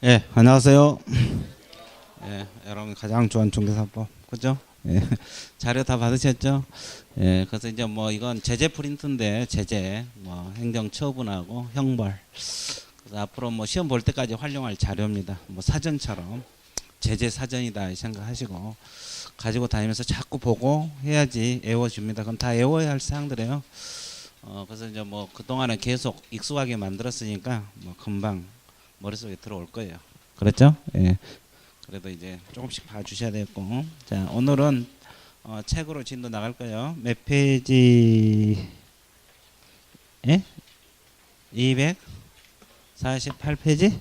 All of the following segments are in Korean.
예, 안녕하세요. 예, 여러분 가장 좋아하는 종교사법, 그죠? 예, 자료 다 받으셨죠? 예, 그래서 이제 뭐 이건 제재 프린트인데 제재, 뭐 행정 처분하고 형벌. 그래서 앞으로 뭐 시험 볼 때까지 활용할 자료입니다. 뭐 사전처럼 제재 사전이다 생각하시고 가지고 다니면서 자꾸 보고 해야지 외워집니다. 그럼 다 외워야 할 사항들이에요. 그래서 이제 뭐 그동안은 계속 익숙하게 만들었으니까 뭐 금방 머릿속에 들어올 거예요. 그렇죠? 예. 그래도 이제 조금씩 봐주셔야 되겠고. 자, 오늘은 책으로 진도 나갈 거예요. 몇 페이지? 예? 248페이지?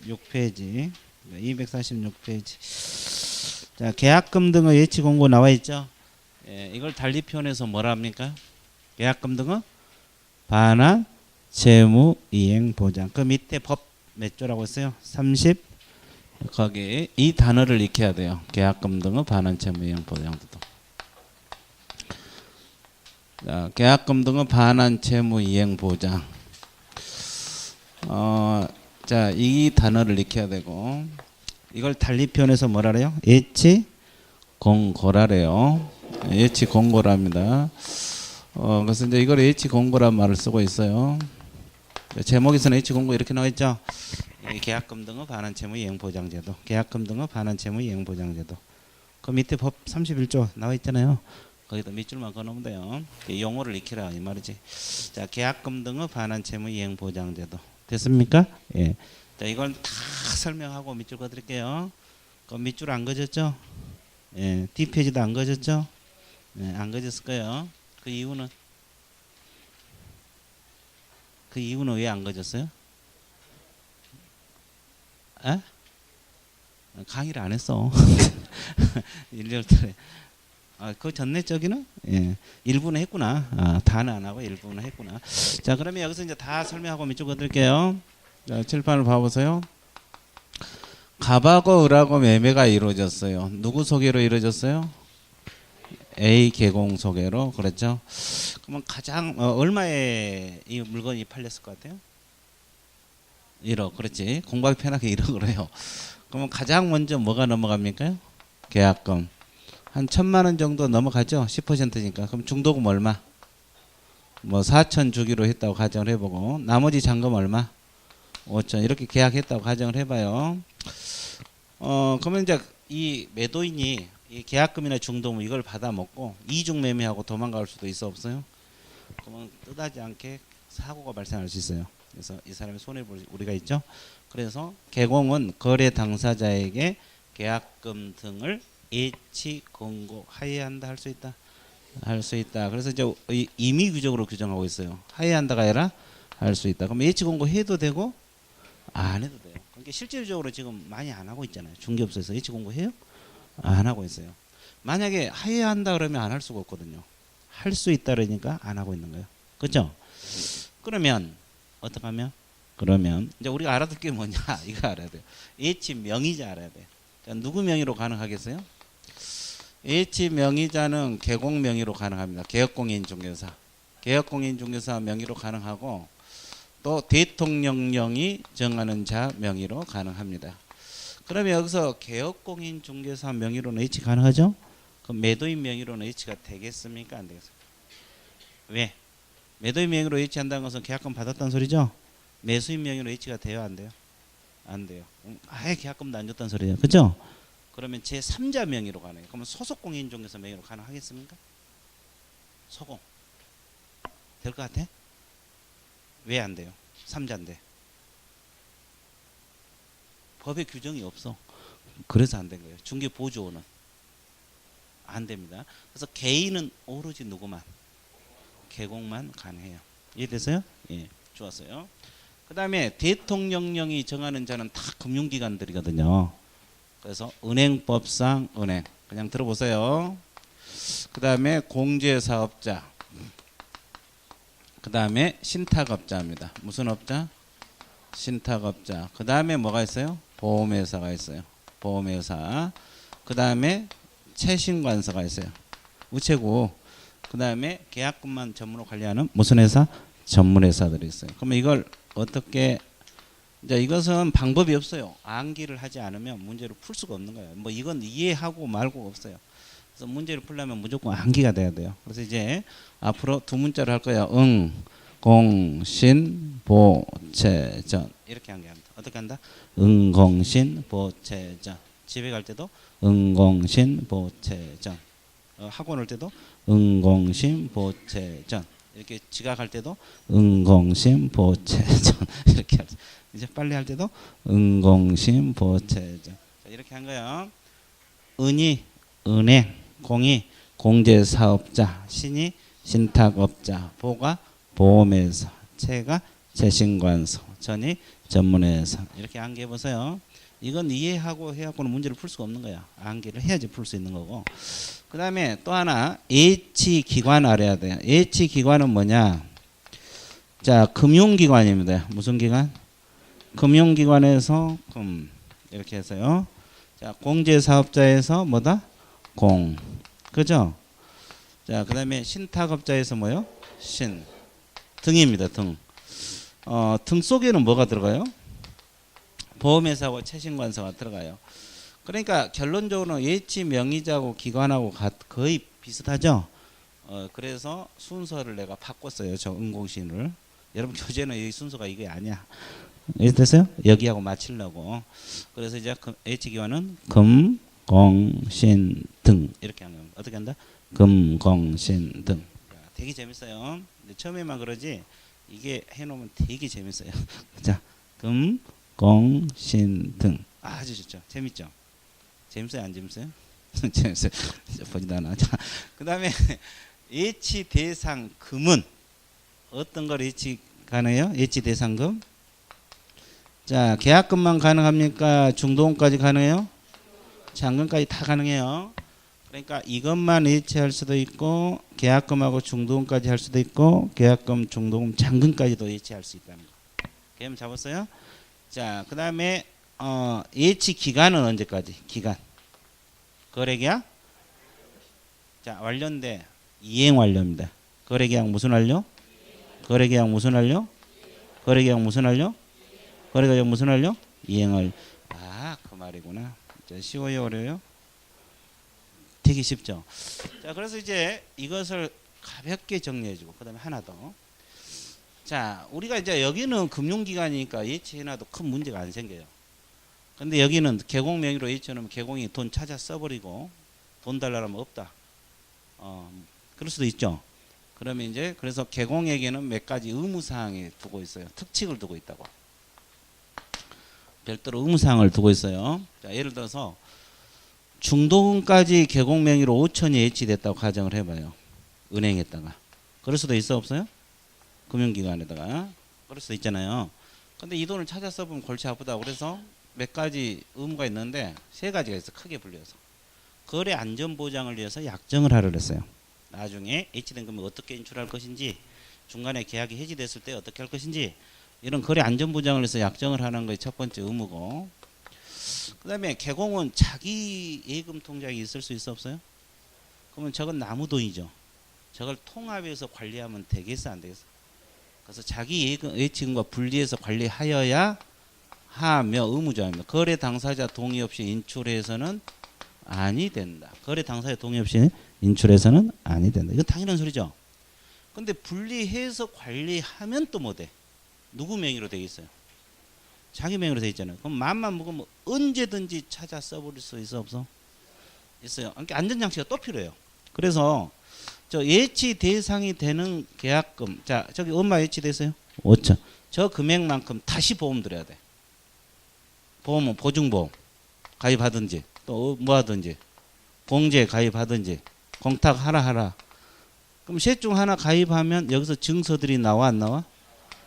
6페이지. 246페이지. 자, 계약금 등의 예치 공고 나와 있죠? 예, 이걸 달리 표현해서 뭐라 합니까? 계약금 등의 반환 채무 이행 보장. 그 밑에 법 몇 조라고 했어요? 30. 거기 이 단어를 익혀야 돼요. 계약금 등의 반환 채무 이행 보장도. 자, 계약금 등의 반환 채무 이행 보장. 자, 이 단어를 익혀야 되고 이걸 달리 표현해서 뭐라 그래요? 예치 공고라래요. 예치 공고랍니다. 그래서 이제 이걸 예치 공고란 말을 쓰고 있어요. 제목에서는 예치 공고 이렇게 나와 있죠. 계약금 등의 반환 채무 이행 보장제도, 계약금 등의 반환 채무 이행 보장제도. 그 밑에 법 31조 나와 있잖아요. 거기다 밑줄만 그어놓으면 돼요. 용어를 익히라 이 말이지. 자, 계약금 등의 반환 채무 이행 보장제도 됐습니까? 예. 자, 이걸 다 설명하고 밑줄 그어드릴게요. 그 밑줄 안 그어졌죠? 예. 뒷페이지도 안 그어졌죠? 예, 안 그어졌을 거예요. 그 이유는 왜 안 그어졌어요? 에? 강의를 안 했어. 일요일에. 그 전에 저기는 예, 일부는 했구나. 다는 안 하고 일부는 했구나. 자, 그러면 여기서 이제 다 설명하고 밑줄 그어드릴게요. 자, 칠판을 봐보세요. 갑하고 을하고 매매가 이루어졌어요. 누구 소개로 이루어졌어요? A 계공 소개로. 그렇죠. 그러면 가장 얼마에 이 물건이 팔렸을 것 같아요? 1억. 그렇지. 공부하기 편하게 1억을 해요. 그러면 가장 먼저 뭐가 넘어갑니까? 계약금. 한 1,000만 원 정도 넘어가죠. 10%니까. 그럼 중도금 얼마? 뭐 4천 주기로 했다고 가정을 해보고 나머지 잔금 얼마? 5천. 이렇게 계약했다고 가정을 해봐요. 그러면 이제 이 매도인이 이 계약금이나 중도금 이걸 받아 먹고 이중 매매하고 도망갈 수도 있어 없어요? 그러면 뜻하지 않게 사고가 발생할 수 있어요. 그래서 이 사람이 손해 볼 우리가 있죠. 그래서 계공은 거래 당사자에게 계약금 등을 예치 공고하여야 한다 할 수 있다. 할 수 있다. 그래서 이제 임의 규정으로 규정하고 있어요. 하여야 한다가 아니라 할 수 있다. 그럼 예치 공고 해도 되고 안 해도 돼요. 그러니까 실질적으로 지금 많이 안 하고 있잖아요. 중개업소에서 예치 공고 해요? 안 하고 있어요. 만약에 하여야 한다 그러면 안 할 수가 없거든요. 할 수 있다 그러니까 안 하고 있는 거예요. 그렇죠? 그러면 어떻게 하면? 그러면 이제 우리가 알아둘 게 뭐냐 이거 알아야 돼요. 예치 명의자 알아야 돼요. 자, 누구 명의로 가능하겠어요? 예치 명의자는 계공 명의로 가능합니다. 개업공인 중개사, 개업공인 중개사 명의로 가능하고 또 대통령령이 정하는 자 명의로 가능합니다. 그러면 여기서 개업공인 중개사 명의로는 예치 가능하죠? 그럼 매도인 명의로는 예치가 되겠습니까? 안 되겠습니까? 왜? 매도인 명의로 예치한다는 것은 계약금 받았다는 소리죠? 매수인 명의로 예치가 돼요? 안 돼요? 안 돼요. 아예 계약금도 안 줬다는 소리예요. 그죠? 그러면 제3자 명의로 가능해요. 그러면 소속공인중개사 명의로 가능하겠습니까? 소공. 될 것 같아? 왜 안 돼요? 3자인데. 법에 규정이 없어. 그래서 안 된 거예요. 중개보조원은. 안 됩니다. 그래서 개인은 오로지 누구만? 계공만 가능해요. 이해됐어요? 예, 좋았어요. 그 다음에 대통령령이 정하는 자는 다 금융기관들이거든요. 그래서 은행법상 은행. 그냥 들어보세요. 그 다음에 공제사업자. 그 다음에 신탁업자입니다. 무슨 업자? 신탁업자. 그 다음에 뭐가 있어요? 보험회사가 있어요. 보험회사. 그 다음에 채신관서가 있어요. 우체국. 그 다음에 계약금만 전문으로 관리하는 무슨 회사? 전문회사들이 있어요. 그러면 이걸 어떻게 이제 이것은 방법이 없어요. 암기를 하지 않으면 문제를 풀 수가 없는 거예요. 뭐 이건 이해하고 말고 없어요. 그래서 문제를 풀려면 무조건 암기가 돼야 돼요. 그래서 이제 앞으로 두 문자를 할 거예요. 응, 공, 신, 보, 채, 전 이렇게 암기합니다. 어떻게 한다? 응, 공, 신, 보, 채, 전. 집에 갈 때도 응, 공, 신, 보, 채, 전. 학원 올 때도 응, 공, 신, 보, 채, 전. 이렇게 지각할 때도 응, 공, 신, 보, 채, 전. 이렇게 하죠. 이제 빨리 할 때도 응, 공, 신, 보, 채, 전. 이렇게 한 거예요. 은이 은행, 공이 공제사업자, 신이 신탁업자, 보가 보험회사, 채가 채신관서, 전이 전문회사. 이렇게 암기해 보세요. 이건 이해하고 해갖고는 문제를 풀 수가 없는 거야. 암기를 해야지 풀 수 있는 거고. 그 다음에 또 하나 H기관 알아야 돼요. H기관은 뭐냐? 자, 금융기관입니다. 무슨 기관? 금융기관에서 금 이렇게 해서요. 자, 공제사업자에서 뭐다? 공. 그죠? 자, 그 다음에 신탁업자에서 뭐요? 신. 등입니다. 등. 등 속에는 뭐가 들어가요? 보험회사하고 채신관서가 들어가요. 그러니까 결론적으로 예치 명의자하고 기관하고 거의 비슷하죠? 그래서 순서를 내가 바꿨어요. 저 응공신을. 여러분 교재는 이 순서가 이게 아니야. 이해됐어요? 여기하고 맞추려고. 그래서 이제 H기관은 금, 공, 신, 등 이렇게 하는 겁니다. 어떻게 한다? 금, 공, 신, 등. 되게 재밌어요. 근데 처음에만 그러지 이게 해놓으면 되게 재밌어요. 자, 금, 공, 신, 등. 아주 좋죠. 재밌죠? 재밌어요? 안 재밌어요? 재밌어요. 보지도 않아. 자, 그 다음에 예치 대상 금은 어떤 걸 예치 가능해요? 예치 대상 금? 자, 계약금만 가능합니까? 중도금까지 가능해요? 잔금까지 다 가능해요. 그러니까 이것만 예치할 수도 있고 계약금하고 중도금까지 할 수도 있고 계약금, 중도금, 잔금까지도 예치할 수 있다는 거. 개념 잡았어요? 자, 그 다음에 예치 기간은 언제까지? 기간. 거래계약? 자, 완료인데 이행 완료입니다. 거래계약 무슨 완료? 거래계약 무슨 완료? 거래계약 무슨 완료? 거래계약 무슨 완료? 이행을. 아, 그 말이구나. 자, 쉬워요, 어려워요? 되게 쉽죠. 자, 그래서 이제 이것을 가볍게 정리해주고 그 다음에 하나 더. 자, 우리가 이제 여기는 금융기관이니까 예치해놔도 큰 문제가 안 생겨요. 근데 여기는 개공 명의로 예치해놓으면 개공이 돈 찾아 써버리고 돈 달라면 없다. 그럴 수도 있죠. 그러면 이제 그래서 개공에게는 몇 가지 의무사항에 두고 있어요. 특칙을 두고 있다고. 별도로 의무사항을 두고 있어요. 자, 예를 들어서 중도금까지 개공 명의로 5천이 예치됐다고 가정을 해봐요. 은행에다가. 그럴 수도 있어 없어요? 금융기관에다가. 그럴 수도 있잖아요. 근데 이 돈을 찾아 써보면 골치 아프다고 그래서 몇 가지 의무가 있는데 세 가지가 있어. 크게 분류해서. 거래 안전보장을 위해서 약정을 하려 했어요. 나중에 예치된 금액 어떻게 인출할 것인지 중간에 계약이 해지됐을 때 어떻게 할 것인지 이런 거래 안전보장을 위해서 약정을 하는 것이 첫 번째 의무고 그 다음에 개공은 자기 예금 통장이 있을 수 있어 없어요? 그러면 저건 나무 돈이죠. 저걸 통합해서 관리하면 되겠어 안 되겠어? 그래서 자기 예치금과 분리해서 관리하여야 하며 의무조항입니다. 거래 당사자 동의 없이 인출해서는 아니 된다. 거래 당사자 동의 없이 인출해서는 아니 된다. 이건 당연한 소리죠. 근데 분리해서 관리하면 또 뭐 돼? 누구 명의로 돼 있어요? 자기 명의로 돼 있잖아요. 그럼 마음만 먹으면 언제든지 찾아 써버릴 수 있어 없어? 있어요. 그러니까 안전장치가 또 필요해요. 그래서 저 예치 대상이 되는 계약금, 자 저기 얼마 예치됐어요? 5천. 저 금액만큼 다시 보험 들어야 돼. 보험은 보증보험 가입하든지 또 뭐 하든지 공제 가입하든지 공탁 하라. 그럼 셋 중 하나 가입하면 여기서 증서들이 나와 안 나와?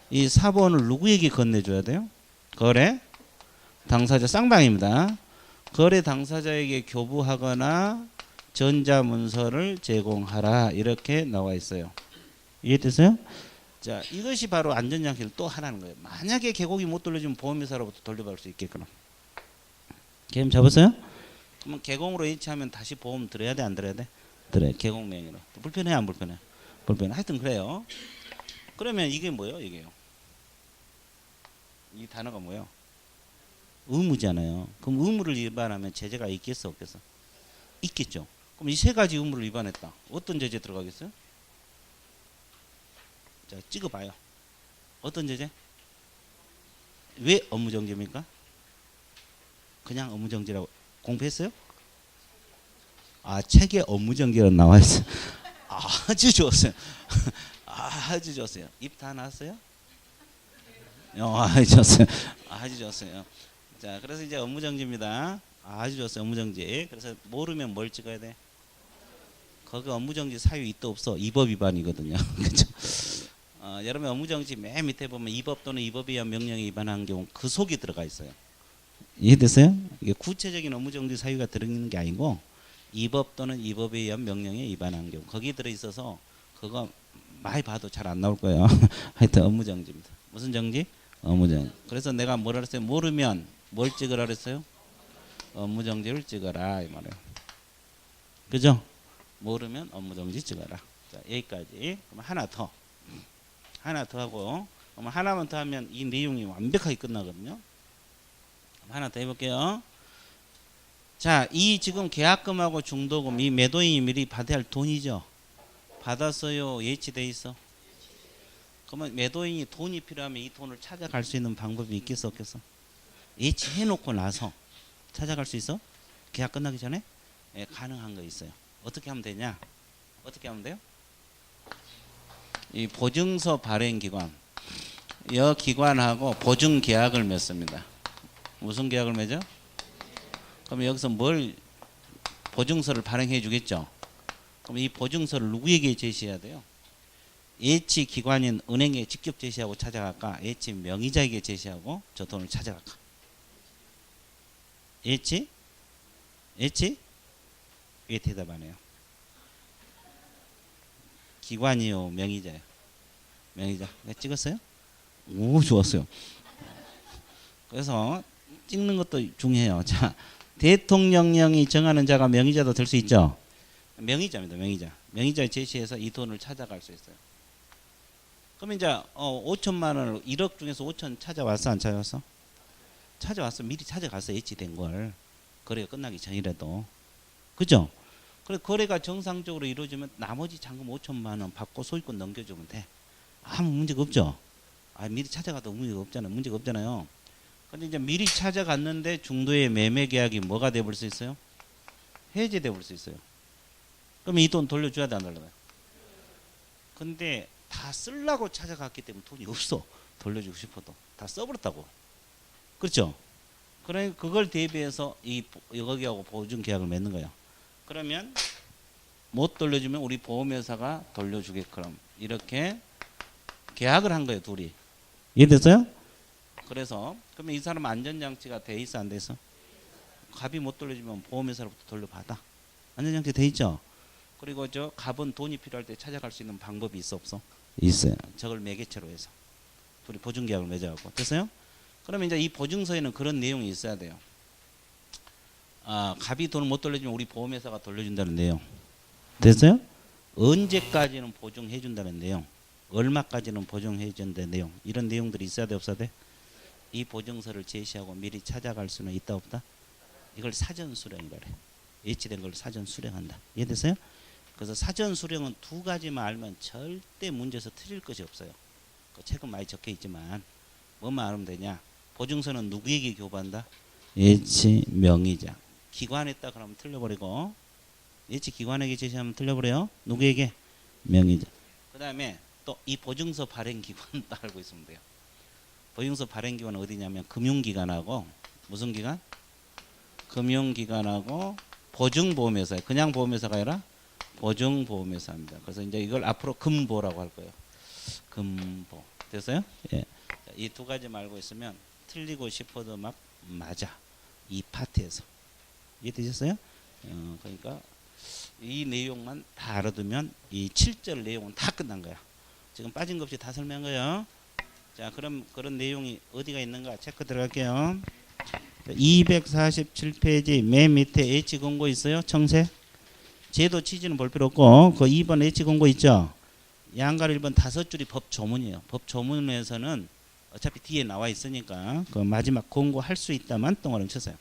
이 사본을 누구에게 건네줘야 돼요? 거래 당사자 쌍방입니다. 거래 당사자에게 교부하거나 전자문서를 제공하라 이렇게 나와 있어요. 이해됐어요? 자, 이것이 바로 안전장치를 또 하라는 거예요. 만약에 개공이 못 돌려주면 보험회사로부터 돌려받을 수 있게끔. 개념 잡았어요? 그러면 개공으로 예치하면 다시 보험 들어야 돼, 안 들어야 돼? 들어야 돼. 개공 명의로. 불편해, 안 불편해? 불편해. 하여튼 그래요. 그러면 이게 뭐예요? 이게요. 이 단어가 뭐예요? 의무잖아요. 그럼 의무를 위반하면 제재가 있겠어 없겠어? 있겠죠. 그럼 이 세 가지 의무를 위반했다. 어떤 제재 들어가겠어요? 자, 찍어봐요. 어떤 제재? 왜 업무정지입니까? 그냥 업무정지라고 공부했어요? 아, 책에 업무정지로 나와 있어요. 아주 좋았어요. 아주 좋았어요. 입 다 나왔어요? 아주 좋았어요. 아주 좋았어요. 자, 그래서 이제 업무정지입니다. 아주 좋았어요. 업무정지. 그래서 모르면 뭘 찍어야 돼? 거기 업무정지 사유 있다 없어? 이법 위반이거든요. 그렇죠? 여러분 업무정지 맨 밑에 보면 이법 또는 이법에 의한 명령에 위반한 경우 그 속에 들어가 있어요. 이해됐어요? 이게 구체적인 업무정지 사유가 들어있는 게 아니고 이법 또는 이법에 의한 명령에 위반한 경우 거기 들어있어서 그거 많이 봐도 잘 안 나올 거예요. 하여튼 업무정지입니다. 무슨 정지? 업무정지. 그래서 내가 뭐라 그랬어요? 모르면 뭘 찍으라 그랬어요? 업무정지를 찍어라 이 말이에요. 그죠? 모르면 업무정지 찍어라. 자, 여기까지. 그럼 하나 더 하고 그럼 하나만 더 하면 이 내용이 완벽하게 끝나거든요. 하나 더 해볼게요. 자, 이 지금 계약금하고 중도금 이 매도인이 미리 받아야 할 돈이죠. 받았어요? 예치돼 있어? 그러면 매도인이 돈이 필요하면 이 돈을 찾아갈 수 있는 방법이 있겠어 없겠어? 예치해놓고 나서 찾아갈 수 있어? 계약 끝나기 전에? 예, 가능한 거 있어요. 어떻게 하면 되냐? 어떻게 하면 돼요? 이 보증서 발행기관 이 기관하고 보증계약을 맺습니다. 무슨 계약을 맺어? 그럼 여기서 뭘 보증서를 발행해 주겠죠. 그럼 이 보증서를 누구에게 제시해야 돼요? 예치 기관인 은행에 직접 제시하고 찾아갈까? 예치 명의자에게 제시하고 저 돈을 찾아갈까? 예치? 왜 대답 안 해요? 기관이요, 명의자요? 명의자. 찍었어요? 오, 좋았어요. 그래서 찍는 것도 중요해요. 자, 대통령령이 정하는 자가 명의자도 될 수 있죠. 명의자입니다. 명의자. 명의자에 제시해서 이 돈을 찾아갈 수 있어요. 그럼 이제 5천만 원을 1억 중에서 5천 찾아왔어 안 찾아왔어? 찾아왔어. 미리 찾아갔어. 예치된 걸. 거래가 끝나기 전이라도. 그죠? 그래 거래가 정상적으로 이루어지면 나머지 잔금 5천만 원 받고 소유권 넘겨주면 돼. 아무 문제가 없죠. 미리 찾아가도 문제가 없잖아요. 문제가 없잖아요. 근데 이제 미리 찾아갔는데 중도의 매매 계약이 뭐가 돼버릴 수 있어요? 해지돼 버릴 수 있어요. 그럼 이 돈 돌려줘야 돼 안 돌려줘요? 근데 다 쓰려고 찾아갔기 때문에 돈이 없어. 돌려주고 싶어도 다 써버렸다고. 그렇죠? 그래 그걸 대비해서 여기하고 보증 계약을 맺는 거예요. 그러면 못 돌려주면 우리 보험회사가 돌려주게끔 이렇게 계약을 한 거예요. 둘이. 이해됐어요? 그래서 그러면 이 사람 안전장치가 돼 있어 안 돼 있어? 갑이 못 돌려주면 보험회사로부터 돌려받아. 안전장치 돼 있죠? 그리고 저 갑은 돈이 필요할 때 찾아갈 수 있는 방법이 있어 없어? 있어요. 저걸 매개체로 해서 둘이 보증계약을 맺어갖고. 됐어요? 그러면 이제 이 보증서에는 그런 내용이 있어야 돼요. 갑이 돈을 못 돌려주면 우리 보험회사가 돌려준다는 내용. 됐어요? 언제까지는 보증해준다는 내용. 얼마까지는 보증해준다는 내용. 이런 내용들이 있어야 돼 없어야 돼? 이 보증서를 제시하고 미리 찾아갈 수는 있다 없다? 이걸 사전 수령이라 그래. 예치된 걸 사전 수령한다. 이해됐어요? 그래서 사전 수령은 두 가지만 알면 절대 문제에서 틀릴 것이 없어요. 그 책은 많이 적혀 있지만 뭐만 알면 되냐? 보증서는 누구에게 교부한다? 예치 명의자. 기관했다 그러면 틀려버리고 예치 기관에게 제시하면 틀려버려요. 누구에게? 명의자. 그 다음에 또 이 보증서 발행기관 딱 알고 있으면 돼요. 보증서 발행기관은 어디냐면 금융기관하고 무슨 기관? 금융기관하고 보증보험회사예요. 그냥 보험회사가 아니라 보증보험회사입니다. 그래서 이제 이걸 앞으로 금보라고 할 거예요. 금보. 됐어요? 예. 이 두 가지만 알고 있으면 틀리고 싶어도 막 맞아. 이 파트에서. 이해되셨어요? 그러니까 이 내용만 다 알아두면 이 7절 내용은 다 끝난 거야. 지금 빠진 것 없이 다 설명한 거예요. 자, 그럼 그런 내용이 어디가 있는가 체크 들어갈게요. 247페이지 맨 밑에 H 공고 있어요. 청세. 제도 취지는 볼 필요 없고 그 2번 H 공고 있죠. 양가로 1번 5줄이 법 조문이에요. 법 조문에서는 어차피 뒤에 나와 있으니까 그 마지막 권고할 수 있다만 동그라미 쳤어요.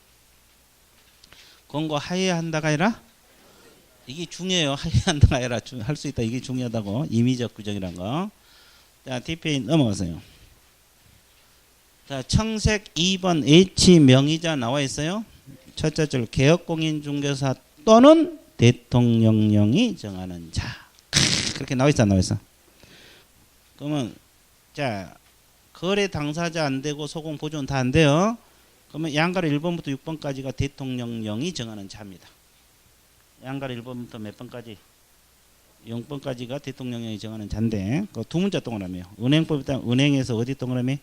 권고하여야 한다가 아니라 이게 중요해요. 하여야 한다가 아니라 할 수 있다. 이게 중요하다고. 임의적 규정이란 거. 자, 뒷페이지 넘어가세요. 자, 청색 2번 H 명의자 나와 있어요. 첫째 줄 개업공인중개사 또는 대통령령이 정하는 자. 그렇게 나와 있어, 안 나와 있어? 그러면 자, 거래 당사자 안 되고 소공 보존 다 안 돼요. 그러면 양가로 1번부터 6번까지가 대통령령이 정하는 자입니다. 양가로 1번부터 몇 번까지? 0번까지가 대통령령이 정하는 자인데 그 두 문자 동그라미요. 은행법 일단 은행에서 어디 동그라미?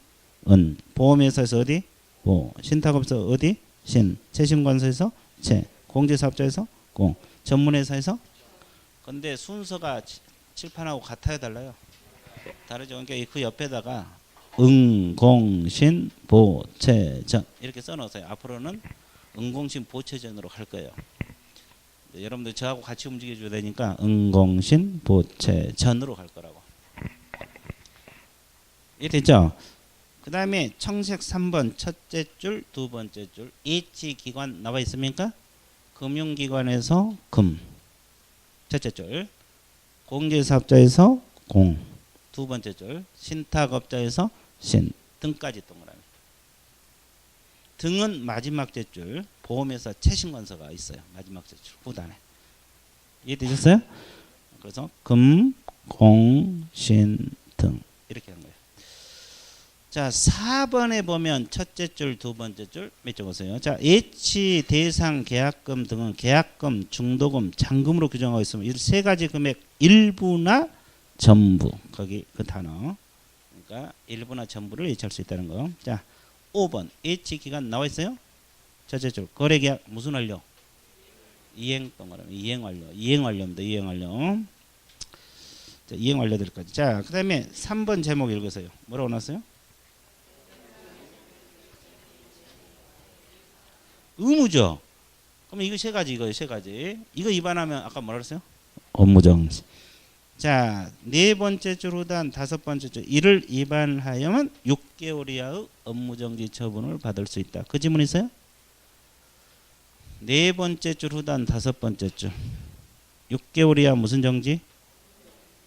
은. 보험회사에서 어디? 보. 신탁업소 어디? 신. 채신관서에서 채. 공제사업자에서 공. 전문회사에서 근데 순서가 칠판하고 같아야 달라요. 다르죠. 그러니까 그 옆에다가 응, 공, 신, 보, 채, 전 이렇게 써놓으세요. 앞으로는 응공신 보채전으로 할 거예요. 여러분들 저하고 같이 움직여줘야 되니까 응공신 보채전으로 갈 거라고. 이해 됐죠? 그 다음에 청색 3번 첫째 줄, 두 번째 줄 H기관 나와 있습니까? 금융기관에서 금 첫째 줄, 공제사업자에서 공 두 번째 줄, 신탁업자에서 신 등까지 동그라미. 등은 마지막 째줄, 보험회사 채신관서가 있어요. 마지막 째줄 후단에. 이해되셨어요? 그래서 금, 공, 신, 등 이렇게 한 거예요. 자, 4번에 보면 첫째 줄, 두 번째 줄 몇 줄 보세요. 자, H 대상 계약금 등은 계약금, 중도금, 잔금으로 규정하고 있으면 이 세 가지 금액 일부나 전부 거기 그 단어. 그러니까 일부나 전부를 예치할 수 있다는 거. 자, 5번 H 기간 나와 있어요. 첫째 줄 거래 계약 무슨 완료? 이행 동그라미 이행 완료. 이행 완료입니다. 이행 완료. 자, 이행 완료들까지. 자, 그다음에 3번 제목 읽으세요. 뭐라고 나왔어요? 의무죠. 그럼 이거 세 가지 이거예요. 세 가지. 이거 위반하면 아까 뭐라 그랬어요? 업무정지. 자, 네 번째 줄 후단 다섯 번째 줄 이를 위반하여면 6개월 이하의 업무정지 처분을 받을 수 있다. 그 지문 있어요? 네 번째 줄 후단 다섯 번째 줄 6개월 이하 무슨 정지?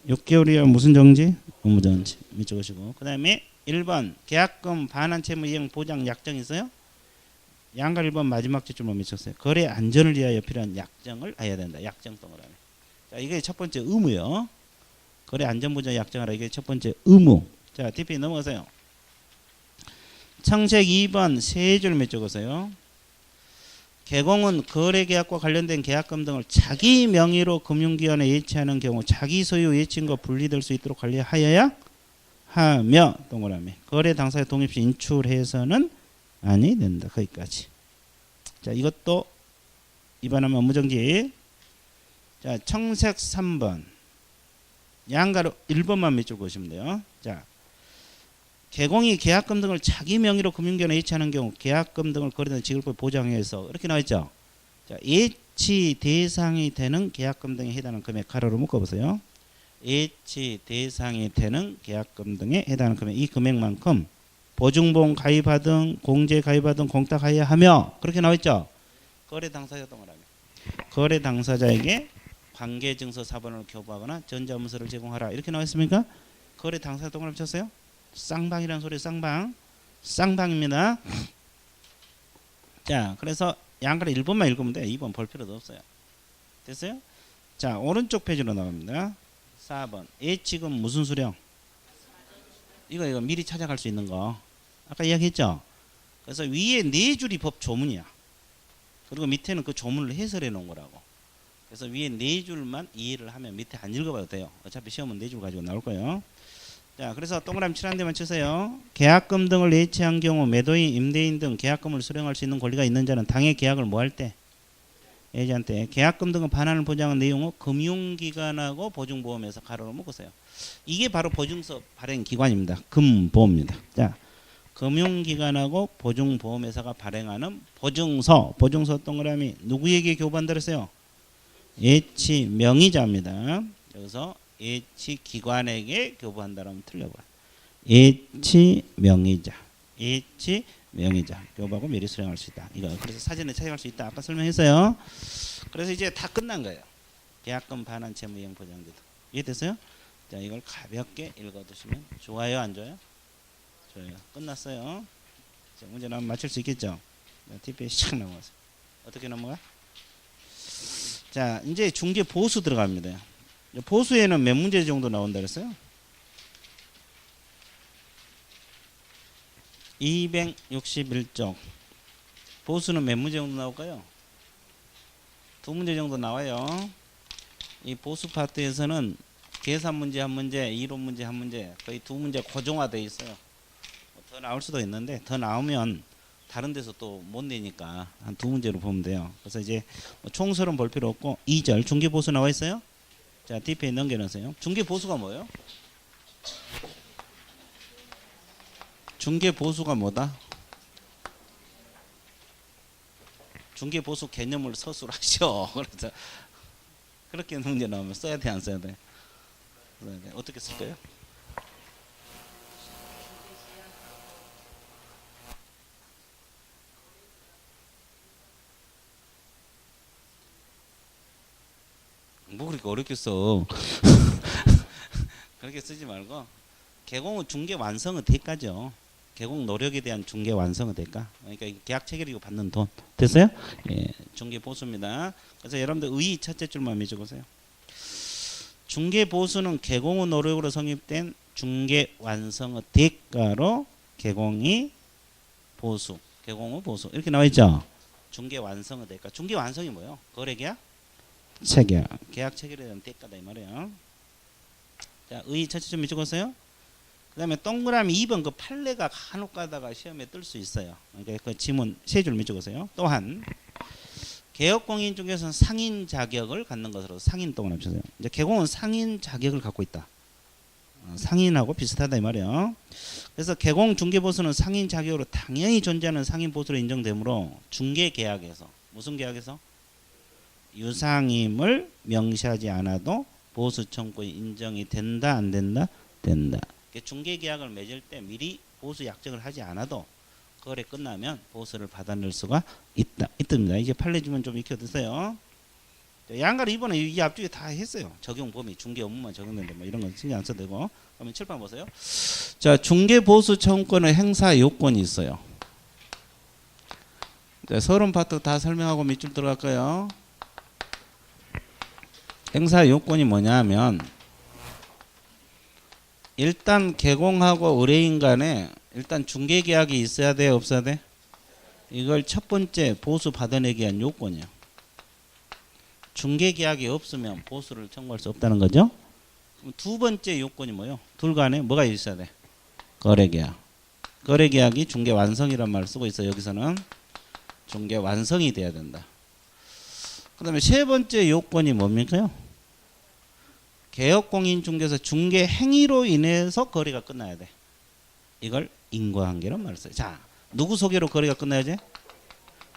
6개월 이하 무슨 정지? 업무정지. 밑적으시고 그 다음에 1번 계약금 반환 채무 이행 보장 약정 있어요? 양가 1번 마지막 줄만 미쳤어요. 거래 안전을 위하여 필요한 약정을 해야 된다. 약정 동그라미. 자, 이게 첫 번째 의무요. 거래 안전보장 약정하라. 이게 첫 번째 의무. 자, DP 넘어가세요. 청색 2번 세 줄 몇 적으세요. 개공은 거래계약과 관련된 계약금 등을 자기 명의로 금융기관에 예치하는 경우 자기 소유 예치인과 분리될 수 있도록 관리하여야 하며 동그라미. 거래 당사자 동의 없이 인출해서는 아니 된다. 거기까지. 자, 이것도 위반하면 업무정지. 자, 청색 3번 양가로 1번만 몇 줄 보시면 돼요. 자, 개공이 계약금 등을 자기 명의로 금융기관에 예치하는 경우 계약금 등을 거래된 지급을 보장해서 이렇게 나와 있죠. 자, 예치 대상이 되는 계약금 등에 해당하는 금액 가로로 묶어보세요. 예치 대상이 되는 계약금 등에 해당하는 금액 이 금액만큼 보증보험 가입하든 공제 가입하든 공탁하여야 하며 그렇게 나와 있죠. 거래 당사자 동그라미. 거래 당사자에게 관계증서 4번을 교부하거나 전자문서를 제공하라 이렇게 나와 있습니까? 거래 당사자 동그라미 쳤어요? 쌍방이라는 소리 쌍방. 쌍방입니다. 자, 그래서 양가를 1번만 읽으면 돼. 2번 볼 필요도 없어요. 됐어요? 자, 오른쪽 페이지로 나갑니다. 4번 예치금 무슨 수령? 이거 미리 찾아갈 수 있는 거 아까 이야기했죠. 그래서 위에 네 줄이 법 조문이야. 그리고 밑에는 그 조문을 해설해 놓은 거라고. 그래서 위에 네 줄만 이해를 하면 밑에 안 읽어봐도 돼요. 어차피 시험은 네 줄 가지고 나올 거예요. 자, 그래서 동그라미 칠한 데만 치세요. 계약금 등을 예치한 경우 매도인, 임대인 등 계약금을 수령할 수 있는 권리가 있는 자는 당해 계약을 뭐 할 때? 예지한테 계약금 등을 반환을 보장한 내용은 금융기관하고 보증보험에서 가로로 묶으세요. 이게 바로 보증서 발행 기관입니다. 금보입니다. 자, 금융기관하고 보증보험회사가 발행하는 보증서 동그라미 누구에게 교부한다랬어요? 예치 명의자입니다. 여기서 예치 기관에게 교부한다라면 틀려봐요. H 명의자. H 명의자. 교부하고 미리 수령할 수 있다. 이거 그래서 사전에 차용할 수 있다. 아까 설명했어요. 그래서 이제 다 끝난 거예요. 계약금 반환 채무 이행 보장제도. 이해됐어요? 자, 이걸 가볍게 읽어두시면 좋아요, 안 좋아요? 좋아요. 끝났어요. 자, 문제 나오면 맞출 수 있겠죠? TP에 샥 넘어가세요. 어떻게 넘어가? 자, 이제 중개 보수 들어갑니다. 보수에는 몇 문제 정도 나온다 그랬어요? 261쪽. 보수는 몇 문제 정도 나올까요? 2문제 정도 나와요. 이 보수 파트에서는 계산 문제 한 문제, 이론 문제 한 문제, 거의 2문제 고정화되어 있어요. 더 나올 수도 있는데 더 나오면 다른 데서 또 못 내니까 한 2문제로 보면 돼요. 그래서 이제 총설은 볼 필요 없고 2절 중개 보수 나와 있어요? 자, DP에 넘겨놓으세요. 중개 보수가 뭐예요? 중개 보수가 뭐다? 중개 보수 개념을 서술하셔. 그래서 그렇게 문제 나오면 써야 돼, 안 써야 돼? 어떻게 쓸까요? 뭐 그렇게 어렵게 써. 그렇게 쓰지 말고 개공은 중개 완성의 대가죠. 개공 노력에 대한 중개 완성의 대가. 그러니까 계약 체결이고 받는 돈. 됐어요? 예, 중개 보수입니다. 그래서 여러분들 의 첫째 줄만 미적으세요. 중개 보수는 개공의 노력으로 성립된 중개 완성의 대가로 개공이 보수, 개공의 보수 이렇게 나와 있죠. 중개 완성의 대가. 중개 완성이 뭐예요? 거래계약, 체결, 계약 체결에 대한 대가다 이 말이에요. 자, 의 첫째 줄 미적었어요. 그 다음에 동그라미 2번 그 판례가 간혹 가다가 시험에 뜰 수 있어요. 그러니까 그 지문 세 줄 미적으세요. 또한 개업공인 중에서는 상인 자격을 갖는 것으로 상인 동그라미 쳐세요. 이제 개공은 상인 자격을 갖고 있다. 상인하고 비슷하다 이 말이에요. 그래서 개공 중개보수는 상인 자격으로 당연히 존재하는 상인 보수로 인정되므로 중개계약에서 무슨 계약에서? 유상임을 명시하지 않아도 보수 청구에 인정이 된다 안 된다? 된다. 중개계약을 맺을 때 미리 보수 약정을 하지 않아도 거래 끝나면 보수를 받아낼 수가 있다. 있답니다. 이제 판례 주면 좀 익혀두세요. 양가를 이번에 이 앞쪽에 다 했어요. 적용 범위 중개 업무만 적용되는데 뭐 이런 건 신경 안 써도 되고. 그러면 칠판 보세요. 자, 중개 보수 청구권의 행사 요건이 있어요. 자, 서론 파트 다 설명하고 밑줄 들어갈까요? 행사 요건이 뭐냐면 일단 개공하고 의뢰인 간에 일단 중개계약이 있어야 돼 없어야 돼? 이걸 첫 번째 보수 받아내기 위한 요건이야. 중개계약이 없으면 보수를 청구할 수 없다는 거죠. 그럼 두 번째 요건이 뭐예요? 둘 간에 뭐가 있어야 돼? 거래계약. 거래계약이 중개완성이란 말을 쓰고 있어요. 여기서는 중개완성이 돼야 된다. 그 다음에 세 번째 요건이 뭡니까요? 개업공인중개사 중개 행위로 인해서 거래가 끝나야 돼. 이걸 인과관계로 말을 써요. 자, 누구 소개로 거래가 끝나야지?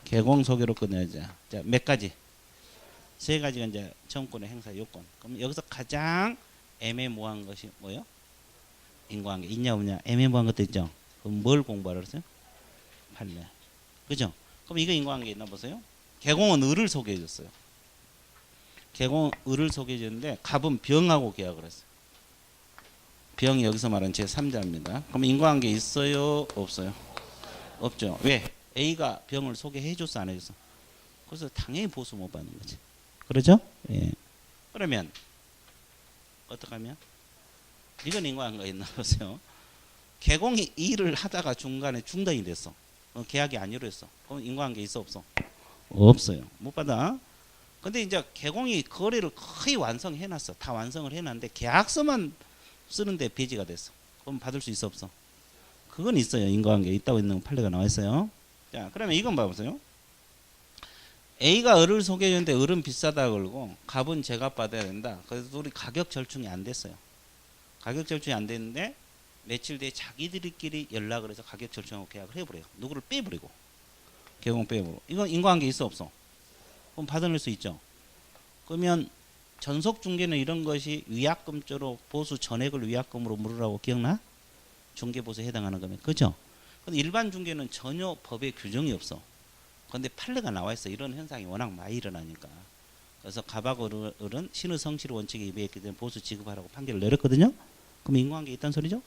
개공 소개로 끝나야지. 자, 몇 가지? 세 가지가 이제 청구권의 행사 요건. 그럼 여기서 가장 애매모호한 것이 뭐예요? 인과관계. 있냐 없냐? 애매모호한 것도 있죠. 그럼 뭘 공부하라 그랬어요? 판례. 그죠? 그럼 이거 인과관계 있나 보세요. 개공은 을을 소개해 줬어요. 개공은 을을 소개해 줬는데 갑은 병하고 계약을 했어요. 병이 여기서 말하는 제3자입니다. 그럼 인과관계 있어요? 없어요? 없죠. 왜? A가 병을 소개해 줬어 안 해줬어? 그래서 당연히 보수 못 받는 거지. 그러죠? 예. 그러면 어떻게 하면? 이건 인과관계가 있나 보세요. 개공이 일을 하다가 중간에 중단이 됐어. 계약이 안 이루어졌어. 그럼 인과관계 있어 없어? 없어요. 못 받아. 근데 이제 개공이 거래를 거의 완성해놨어. 다 완성을 해놨는데 계약서만 쓰는데 배지가 됐어. 그럼 받을 수 있어 없어? 그건 있어요. 인과관계 있다고 있는 판례가 나와 있어요. 자, 그러면 이건 봐보세요. A가 을을 소개해줬는데 을은 비싸다 그러고 갑은 제값 받아야 된다. 그래서 우리 가격 절충이 안 됐어요. 가격 절충이 안 됐는데 며칠 뒤에 자기들끼리 연락을 해서 가격 절충하고 계약을 해버려요. 누구를 빼버리고 개공 빼버리고. 이건 인과관계 있어 없어? 그럼 받아낼 수 있죠. 그러면 전속 중개는 이런 것이 위약금죄로 보수 전액을 위약금으로 물으라고 기억나? 중개보수에 해당하는 거면. 그죠? 근데 일반 중개는 전혀 법에 규정이 없어. 근데 판례가 나와 있어. 이런 현상이 워낙 많이 일어나니까. 그래서 가박을은 신의 성실 원칙에 위배했기 때문에 보수 지급하라고 판결을 내렸거든요. 그럼 인과관계 있다는 소리죠?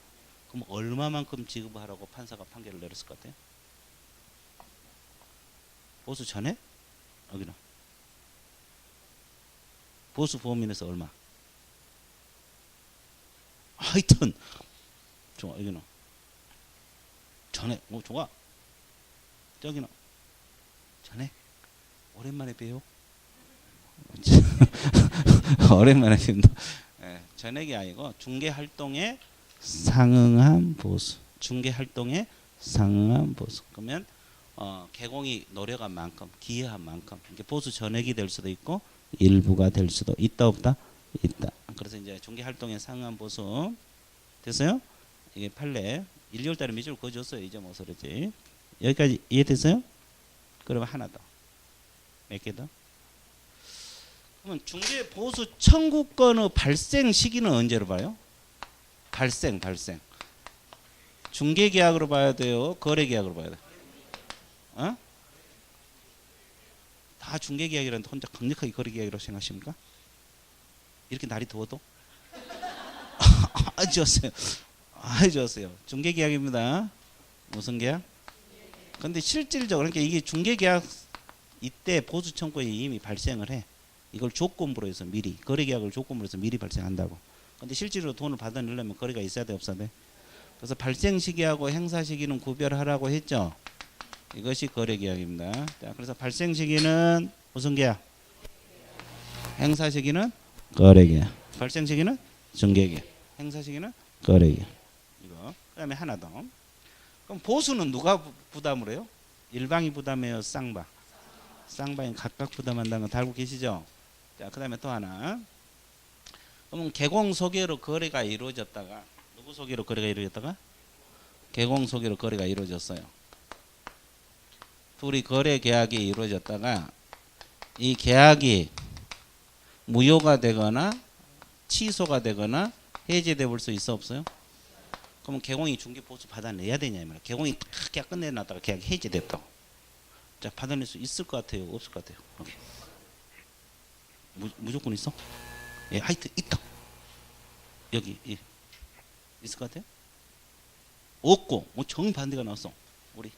그럼 얼마만큼 지급하라고 판사가 판결을 내렸을 것 같아요? 보수 전에? 여기는 보수 범위에서 얼마? 하여튼 좋아. 여기는 전에. 좋아. 저기는 전에. 오랜만에 봬요. 오랜만에 뵙다. 전액이 아니고 중개 활동에 상응한 보수. 중개 활동에 상응한 보수. 그러면 개공이 노력한 만큼, 기여한 만큼 이게 보수 전액이 될 수도 있고 일부가 될 수도 있다 없다? 있다. 그래서 이제 중개 활동에 상응한 보수 됐어요? 이게 판례 1, 2월 달에 밑줄 그어줬어요. 이제 뭐 그러지. 여기까지 이해됐어요? 그러면 하나 더. 몇 개 더? 그러면 중개 보수 청구권의 발생 시기는 언제로 봐요? 발생. 중개 계약으로 봐야 돼요? 거래 계약으로 봐야 돼요? 다 중개 계약이라는데 혼자 강력하게 거래 계약이라고 생각하십니까? 이렇게 날이 더워도? 좋았어요. 중개 계약입니다. 무슨 계약? 근데 실질적으로 그러니까 이게 중개 계약 이때 보수 청구권이 이미 발생을 해. 이걸 조건부로 해서 미리 거래 계약을 조건부로 해서 미리 발생한다고. 근데 실제로 돈을 받아내려면 거래가 있어야 돼 없어야 돼? 그래서 발생 시기하고 행사 시기는 구별하라고 했죠. 이것이 거래 계약입니다. 자, 그래서 발생 시기는 무슨 계약? 행사 시기는 거래 계약. 발생 시기는 중개 계약. 행사 시기는 거래 계약. 이거. 그다음에 하나 더. 그럼 보수는 누가 부담을 해요? 일방이 부담해요, 쌍방? 쌍방이 각각 부담한다는 거 다 알고 계시죠? 자, 그다음에 또 하나. 그러면 개공 소개로 거래가 이루어졌다가 누구 소개로 거래가 이루어졌다가? 개공 소개로 거래가 이루어졌어요. 둘이 거래 계약이 이루어졌다가 이 계약이 무효가 되거나 취소가 되거나 해제돼 볼 수 있어 없어요? 그러면 개공이 중개 보수 받아내야 되냐 이 말이야. 개공이 딱 계약 끝내놨다가 계약이 해제됐다고. 자, 받아낼 수 있을 것 같아요? 없을 것 같아요? 오케이. 무조건 있어? 예, 하여튼 있다. 여기 예. 있을 것 같아요? 없고 뭐 정반대가 나왔어. 우리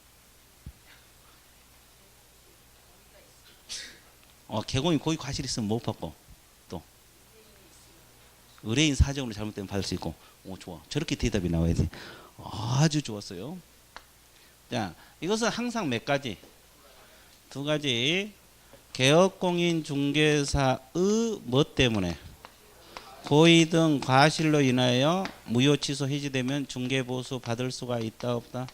개공이 고의 과실 있으면 못 받고 또 의뢰인 사정으로 잘못되면 받을 수 있고. 좋아. 저렇게 대답이 나와야 돼. 아주 좋았어요. 자, 이것은 항상 몇 가지? 두 가지. 개업공인 중개사의 뭐 때문에? 고의 등 과실로 인하여 무효 취소 해지되면 중개보수 받을 수가 있다 없다?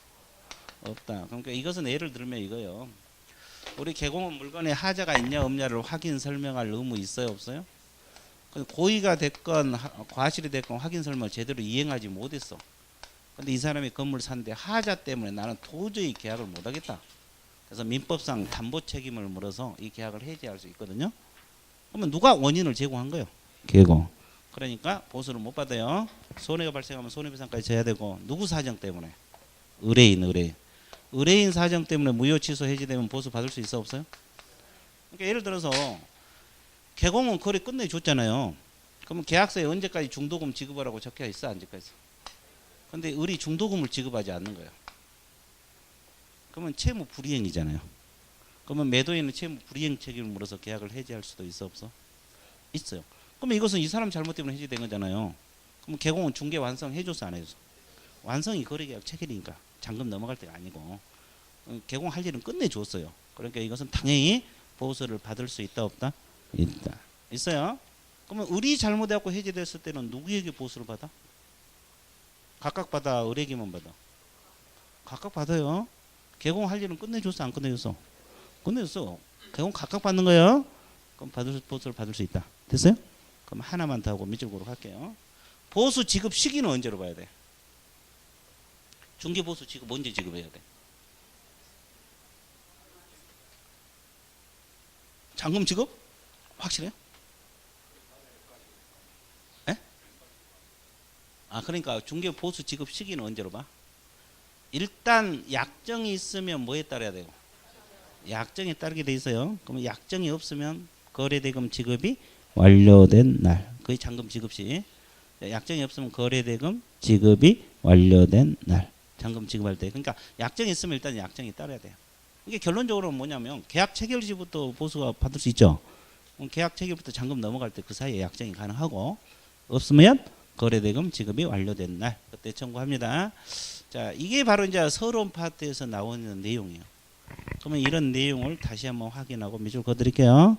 없다. 그러니까 이것은 예를 들면 이거요. 우리 개공은 물건에 하자가 있냐 없냐를 확인 설명할 의무 있어요 없어요? 고의가 됐건 과실이 됐건 확인 설명을 제대로 이행하지 못했어. 근데 이 사람이 건물 샀는데 하자 때문에 나는 도저히 계약을 못하겠다. 그래서 민법상 담보 책임을 물어서 이 계약을 해지할 수 있거든요. 그러면 누가 원인을 제공한 거예요? 개공. 그러니까 보수를 못 받아요. 손해가 발생하면 손해배상까지 져야 되고. 누구 사정 때문에? 의뢰인 사정 때문에 무효 취소 해지되면 보수 받을 수 있어 없어요? 그러니까 예를 들어서 개공은 거래 끝내줬잖아요. 그러면 계약서에 언제까지 중도금 지급하라고 적혀 있어 안 적혀 있어? 근데 을이 중도금을 지급하지 않는 거예요. 그러면 채무 불이행이잖아요. 그러면 매도인은 채무 불이행 책임을 물어서 계약을 해지할 수도 있어 없어? 있어요. 그러면 이것은 이 사람 잘못 때문에 해지된 거잖아요. 그럼 개공은 중개 완성 해줬어 안 해줬어? 완성이 거래계약 체결이니까 잔금 넘어갈 때가 아니고 개공할 일은 끝내줬어요. 그러니까 이것은 당연히 보수를 받을 수 있다 없다? 있다. 있어요. 그러면 을이 잘못해갖고 해지됐을 때는 누구에게 보수를 받아? 각각 받아? 을에게만 받아? 각각 받아요. 개공할 일은 끝내줬어 안 끝내줬어? 끝내줬어. 개공 각각 받는 거예요. 그럼 보수를 받을 수 있다. 됐어요? 그럼 하나만 더 하고 밑줄으로 갈게요. 보수 지급 시기는 언제로 봐야 돼? 중개 보수 지급 언제 지급해야 돼? 잔금 지급? 확실해요? 에? 그러니까 중개 보수 지급 시기는 언제로 봐? 일단 약정이 있으면 뭐에 따라야 되고? 약정에 따르게 돼 있어요. 그러면 약정이 없으면 거래대금 지급이 완료된 날. 거의 잔금 지급 시. 약정이 없으면 거래대금 지급이 완료된 날. 잔금 지급할 때. 그러니까 약정이 있으면 일단 약정이 따라야 돼요. 이게 결론적으로는 뭐냐면 계약 체결 시부터 보수가 받을 수 있죠. 계약 체결부터 잔금 넘어갈 때 그 사이에 약정이 가능하고, 없으면 거래대금 지급이 완료된 날 그때 청구합니다. 자, 이게 바로 이제 서론 파트에서 나오는 내용이에요. 그러면 이런 내용을 다시 한번 확인하고 밑줄 그어드릴게요.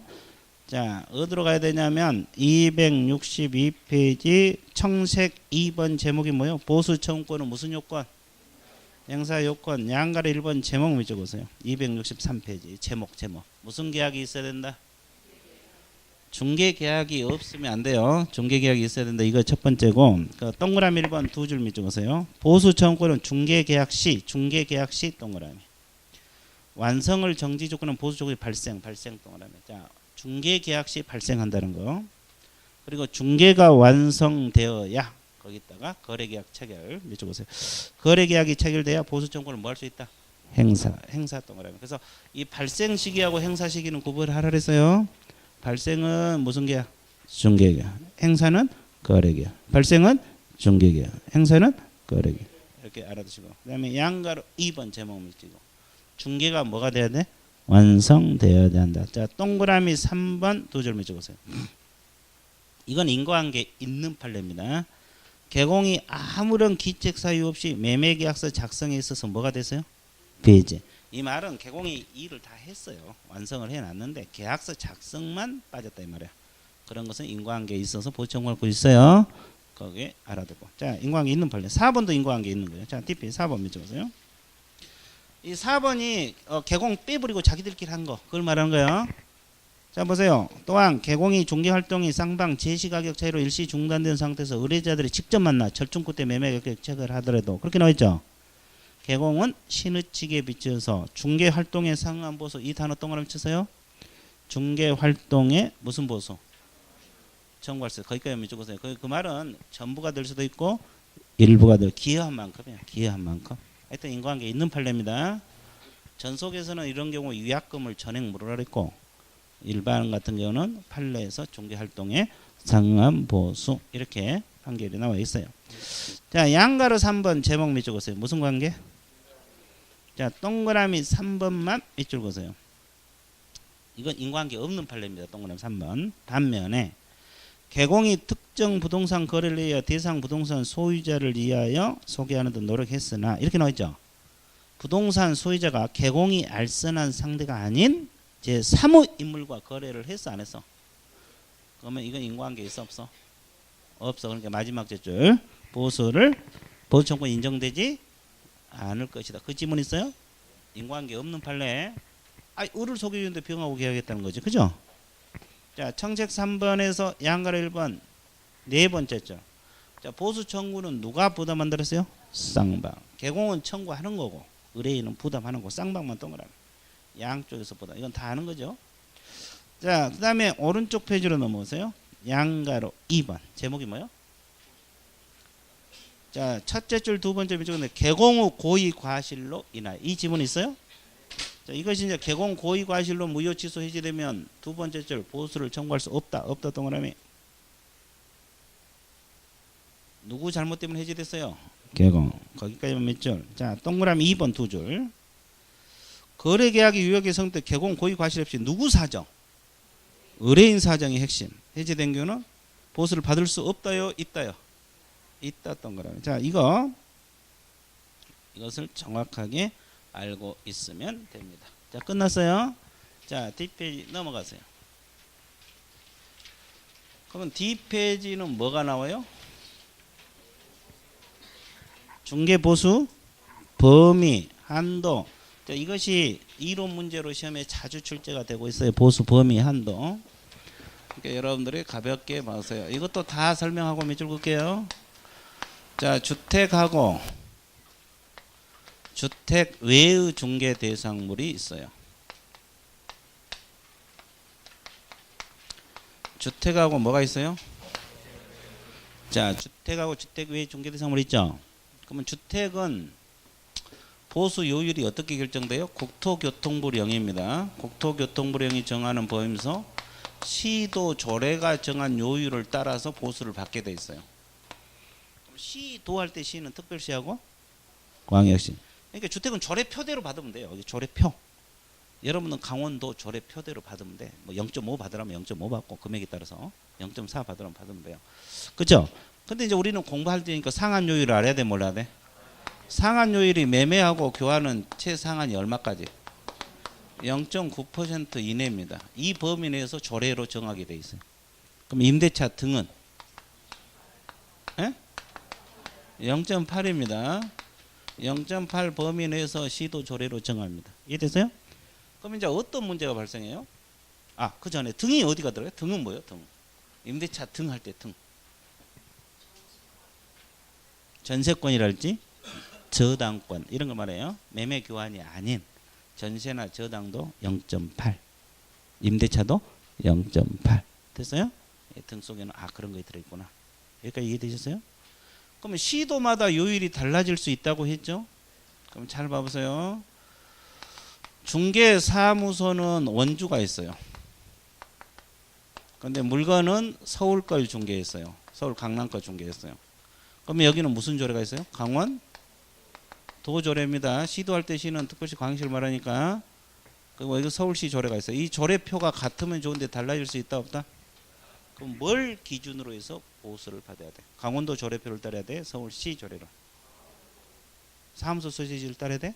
자, 어디로 가야 되냐면 262페이지 청색 2번 제목이 뭐예요? 보수 청구권은 무슨 요건? 행사 요건. 양가로 1번 제목 밑줄 그으세요. 263페이지 제목. 무슨 계약이 있어야 된다? 중개 계약이 없으면 안 돼요. 중개 계약이 있어야 된다. 이거 첫 번째고, 그 동그라미 1번 두 줄 밑줄 그으세요. 보수 청구권은 중개 계약 시 동그라미. 완성을 정지 조건은 보수 조건이 발생 동그라미. 자, 중개 계약 시 발생한다는 거. 그리고 중개가 완성되어야 거기다가 거래 계약 체결 밑줄 그으세요. 거래 계약이 체결돼야 보수 청구권을 뭐 할 수 있다? 행사 동그라미. 그래서 이 발생 시기하고 행사 시기는 구분하라 그랬어요. 발생은 무슨 계약? 중개 계약. 행사는 거래 계약. 발생은 중개 계약. 행사는 거래 계약. 이렇게 알아두시고. 그다음에 양가로 2번 제목 밑줄고. 중개가 뭐가 돼야 돼? 완성되어야 한다. 자, 동그라미 3번 두 줄 밑줄 그으세요. 이건 인과관계 있는 판례입니다. 개공이 아무런 기책 사유 없이 매매계약서 작성에 있어서 뭐가 됐어요? 배제. 이 말은 개공이 일을 다 했어요. 완성을 해놨는데 계약서 작성만 빠졌다 이 말이야. 그런 것은 인과관계에 있어서 보청을 하고 있어요. 거기에 알아두고. 자, 인과관계 있는 판례. 4번도 인과관계 있는 거예요. 자, DP 4번 밑줄 보세요. 이 4번이 개공 빼버리고 자기들끼리 한 거. 그걸 말하는 거예요. 자, 보세요. 또한 개공이 중개활동이 쌍방 제시가격 차이로 일시 중단된 상태에서 의뢰자들이 직접 만나 절충구 때 매매가격 체크를 하더라도 그렇게 나와있죠. 개공은 신의칙에 비춰서 중개활동에 상한 보수. 이 단어 동그라미 치세요. 중개활동에 무슨 보수? 청구할수. 거기까지 밑줄 보세요. 그 말은 전부가 될 수도 있고 일부가 될, 기여한 만큼이야. 기여한 만큼. 하여튼 인과관계 있는 판례입니다. 전속에서는 이런 경우 위약금을 전액무료라 했고, 일반 같은 경우는 판례에서 중개활동에 상한 보수 이렇게 판결이 나와 있어요. 자, 양가로 3번 제목 밑줄 그으세요. 무슨 관계? 자, 동그라미 3번만 밑줄 그으세요. 이건 인과관계 없는 판례입니다. 동그라미 3번. 반면에 개공이 특정 부동산 거래를 위하여 대상 부동산 소유자를 위하여 소개하는 등 노력했으나 이렇게 나와있죠. 부동산 소유자가 개공이 알선한 상대가 아닌 제 사무인물과 거래를 했어 안 했어? 그러면 이건 인과관계 있어 없어? 없어. 그러니까 마지막 제줄 보수청구 인정되지 않을 것이다. 그 지문 있어요? 인과관계 없는 판례. 을을 소개해주는데 병하고 계약했다는 거지. 그죠? 자, 청책 3번에서 양가로 1번 네 번째죠. 자, 보수 청구는 누가 부담한다 그랬어요? 쌍방. 개공은 청구하는 거고 의뢰인은 부담하는 거. 쌍방만 동그라미. 양쪽에서 부담. 이건 다 아는 거죠. 자, 그 다음에 오른쪽 페이지로 넘어오세요. 양가로 2번 제목이 뭐예요? 자, 첫째 줄 두 번째 밑줄인데 개공 후 고의 과실로 인하여. 이 지문 있어요? 자, 이것이 이제 개공 고의 과실로 무효 취소 해지되면 두 번째 줄 보수를 청구할 수 없다. 없다 동그라미. 누구 잘못 때문에 해지됐어요? 개공. 거기까지만 몇 줄. 자, 동그라미 2번 두 줄. 거래계약이 유효하게 성립돼 개공 고의 과실 없이 누구 사정? 의뢰인 사정이 핵심. 해지된 경우는 보수를 받을 수 없다요? 있다요? 있다 동그라미. 자, 이것을 정확하게 알고 있으면 됩니다. 자, 끝났어요. 자, 뒷페이지 넘어가세요. 그러면 뒷페이지는 뭐가 나와요? 중개보수, 범위, 한도. 자, 이것이 이론 문제로 시험에 자주 출제가 되고 있어요. 보수, 범위, 한도. 그러니까 여러분들이 가볍게 봐세요. 이것도 다 설명하고 밑줄 그을게요. 자, 주택하고 주택 외의 중개 대상물이 있어요. 주택하고 뭐가 있어요? 자, 주택하고 주택 외 중개 대상물 있죠. 그러면 주택은 보수 요율이 어떻게 결정돼요? 국토교통부령입니다. 국토교통부령이 정하는 범위에서 시도 조례가 정한 요율을 따라서 보수를 받게 돼 있어요. 그럼 시도 할 때 시는 특별시하고 광역시. 그러니까 주택은 조례표대로 받으면 돼요. 여기 조례표. 여러분은 강원도 조례표대로 받으면 돼. 뭐 0.5 받으라면 0.5 받고 금액에 따라서 0.4 받으라면 받으면 돼요. 그죠? 근데 이제 우리는 공부할 때니까 상한 요율을 알아야 돼, 몰라야 돼? 상한 요율이 매매하고 교환은 최상한이 얼마까지? 0.9% 이내입니다. 이 범위 내에서 조례로 정하게 돼 있어요. 그럼 임대차 등은 0.8입니다. 0.8 범위 내에서 시도 조례로 정합니다. 이해되세요? 그럼 이제 어떤 문제가 발생해요? 아, 그 전에 등이 어디가 들어요? 등은 뭐예요? 등. 임대차 등 할 때 등. 전세권이랄지 저당권 이런 거 말해요. 매매 교환이 아닌 전세나 저당도 0.8. 임대차도 0.8. 됐어요? 등 속에는 아 그런 거 들어있구나. 여기까지 이해되셨어요? 그러면 시도마다 요율이 달라질 수 있다고 했죠? 그럼 잘 봐보세요. 중개사무소는 원주가 있어요. 근데 물건은 서울 걸 중개했어요. 서울 강남 걸 중개했어요. 그러면 여기는 무슨 조례가 있어요? 강원 도조례입니다. 시도할 때 시는 특별시 광역시를 말하니까 그리고 여기 서울시 조례가 있어요. 이 조례표가 같으면 좋은데 달라질 수 있다 없다? 그럼 뭘 기준으로 해서 보수를 받아야 돼? 강원도 조례표를 따라야 돼? 서울시 조례로? 사무소 소재지를 따라야 돼?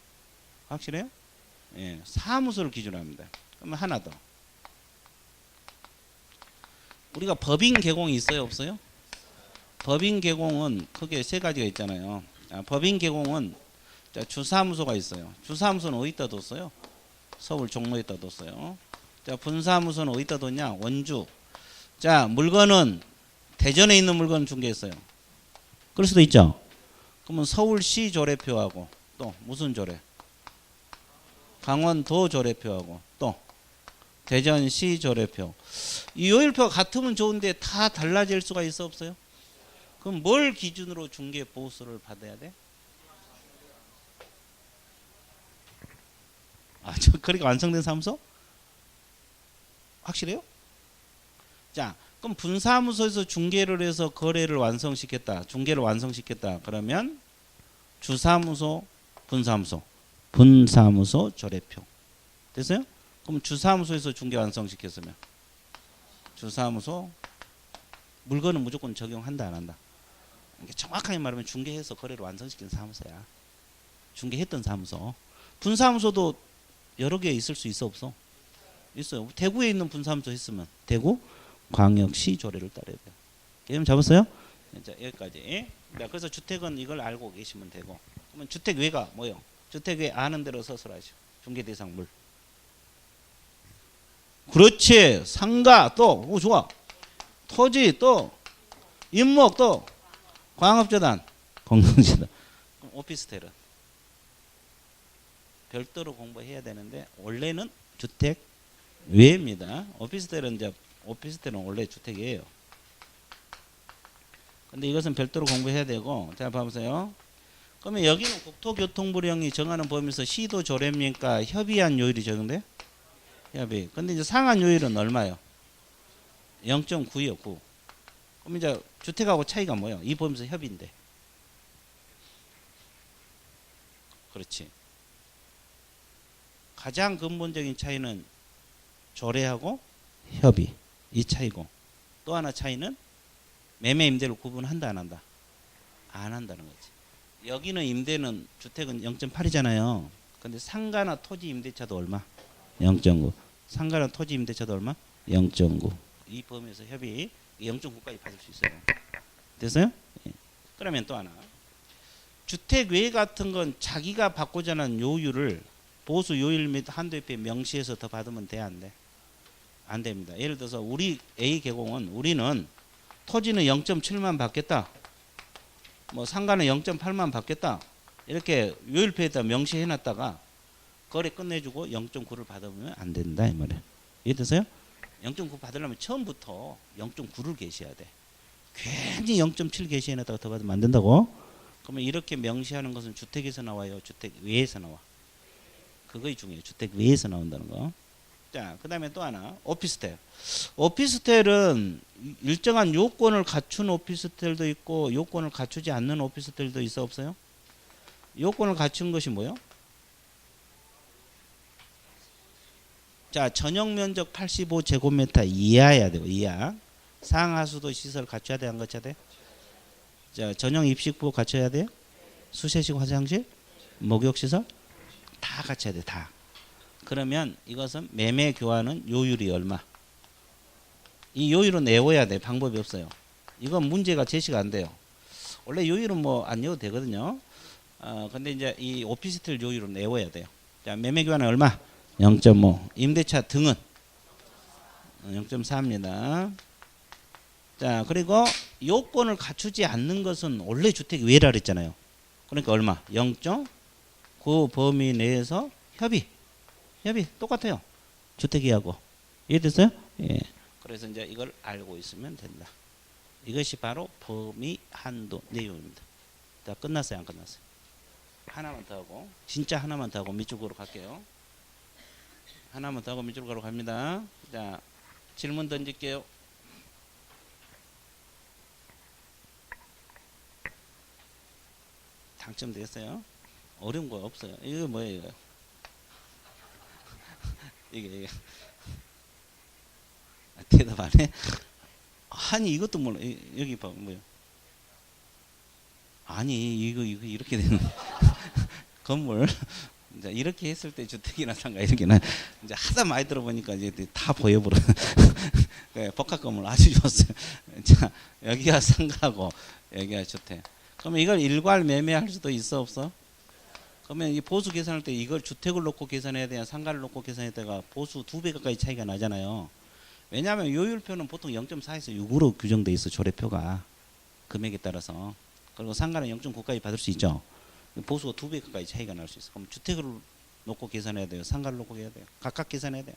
확실해요? 예, 사무소를 기준으로 합니다. 그러면 하나 더. 우리가 법인 개공이 있어요 없어요? 법인 개공은 크게 세 가지가 있잖아요. 법인 개공은 자, 주사무소가 있어요. 주사무소는 어디다 뒀어요? 서울 종로에다 뒀어요. 자, 분사무소는 어디다 뒀냐? 원주. 자, 물건은 대전에 있는 물건 중개했어요. 그럴 수도 있죠. 그러면 서울시 조례표하고 또 무슨 조례? 강원도 조례표하고 또 대전시 조례표. 이 요율표가 같으면 좋은데 다 달라질 수가 있어 없어요? 그럼 뭘 기준으로 중개 보수를 받아야 돼? 아, 그러니까 완성된 사무소? 확실해요? 자, 그럼 분사무소에서 중개를 해서 거래를 완성시켰다. 중개를 완성시켰다. 그러면 주사무소, 분사무소. 분사무소 조례표. 됐어요? 그럼 주사무소에서 중개 완성시켰으면 주사무소 물건은 무조건 적용한다 안 한다? 정확하게 말하면 중개해서 거래를 완성시킨 사무소야. 중개했던 사무소. 분사무소도 여러 개 있을 수 있어 없어? 있어요. 대구에 있는 분사무소 했으면 대구 광역시 조례를 따라야 돼요. 개념 잡았어요? 자, 여기까지. 자, 그래서 주택은 이걸 알고 계시면 되고. 그러면 주택 외가 뭐요? 주택 외 아는 대로 서술하시오. 중개 대상 물. 그렇지. 상가 또 오 좋아. 토지 또 임목 또 광업재단 공동재단. 오피스텔은 별도로 공부해야 되는데 원래는 주택 외입니다. 오피스텔은 원래 주택이에요. 근데 이것은 별도로 공부해야 되고. 자, 봐보세요. 그러면 여기는 국토교통부령이 정하는 범위에서 시도 조례입니까? 협의한 요율이 적용돼? 협의. 근데 이제 상한 요율은 얼마요? 0.9요, 9. 그럼 이제 주택하고 차이가 뭐예요? 이 범위에서 협의인데. 그렇지. 가장 근본적인 차이는 조례하고 협의. 이 차이고. 또 하나 차이는 매매 임대를 구분한다 안 한다? 안 한다는 거지. 여기는 임대는 주택은 0.8이잖아요. 근데 상가나 토지 임대차도 얼마? 0.9. 상가나 토지 임대차도 얼마? 0.9. 이 범위에서 협의 0.9까지 받을 수 있어요. 됐어요? 예. 그러면 또 하나. 주택 외 같은 건 자기가 받고자 하는 요율을 보수 요율 및 한도입에 명시해서 더 받으면 돼, 안 돼? 안 됩니다. 예를 들어서 우리 A 개공은 우리는 토지는 0.7만 받겠다. 뭐 상가는 0.8만 받겠다. 이렇게 요율표에다 명시해 놨다가 거래 끝내주고 0.9를 받으면 안 된다 이 말이에요. 이해되세요? 0.9 받으려면 처음부터 0.9를 계셔야 돼. 괜히 0.7 개시엔에다가 더 받으면 안 된다고. 그러면 이렇게 명시하는 것은 주택에서 나와요, 주택 외에서 나와. 그거이 중요해요. 주택 외에서 나온다는 거. 자, 그 다음에 또 하나, 오피스텔. 오피스텔은 일정한 요건을 갖춘 오피스텔도 있고 요건을 갖추지 않는 오피스텔도 있어, 없어요? 요건을 갖춘 것이 뭐예요? 자, 전용 면적 85제곱미터 이하여야 되고, 이하. 상하수도 시설 갖춰야 돼, 안 갖춰야 돼? 자, 전용 입식부 갖춰야 돼요? 수세식 화장실, 목욕시설 다 갖춰야 돼, 다. 그러면 이것은 매매 교환은 요율이 얼마? 이 요율은 외워야 돼. 방법이 없어요. 이건 문제가 제시가 안 돼요. 원래 요율은 뭐 안 외워도 되거든요. 근데 이제 이 오피스텔 요율은 외워야 돼요. 자, 매매 교환은 얼마? 0.5. 임대차 등은 0.4입니다. 자, 그리고 요건을 갖추지 않는 것은 원래 주택 외라 그랬잖아요. 그러니까 얼마? 0.9 범위 내에서 협의 똑같아요. 주택이하고. 이해됐어요? 예. 그래서 이제 이걸 알고 있으면 된다. 이것이 바로 범위 한도 내용입니다. 자, 끝났어요, 안 끝났어요? 하나만 더 하고, 진짜 하나만 더 하고 밑쪽으로 갈게요. 하나만 더 하고 밑쪽으로 갑니다. 자, 질문 던질게요. 당첨되겠어요? 어려운 거 없어요. 이거 뭐예요, 이거? 이게. 대답 안 해? 아니, 이것도 몰라. 여기 봐, 뭐요? 아니, 이거 이렇게 되는 건물. 이제 이렇게 했을 때 주택이나 상가 이렇게는 이제 하다 많이 들어보니까 이제 다 보여버려. 네, 복합 건물 아주 좋았어요. 자, 여기가 상가고 여기가 주택. 그러면 이걸 일괄 매매할 수도 있어, 없어? 그러면 이 보수 계산할 때 이걸 주택을 놓고 계산해야 되냐 상가를 놓고 계산해야 되가 보수 2배 가까이 차이가 나잖아요. 왜냐하면 요율표는 보통 0.4에서 6으로 규정돼 있어, 조례표가. 금액에 따라서. 그리고 상가는 0.9까지 받을 수 있죠. 보수가 2배 가까이 차이가 날 수 있어. 그럼 주택을 놓고 계산해야 돼요, 상가를 놓고 해야 돼요? 각각 계산해야 돼요.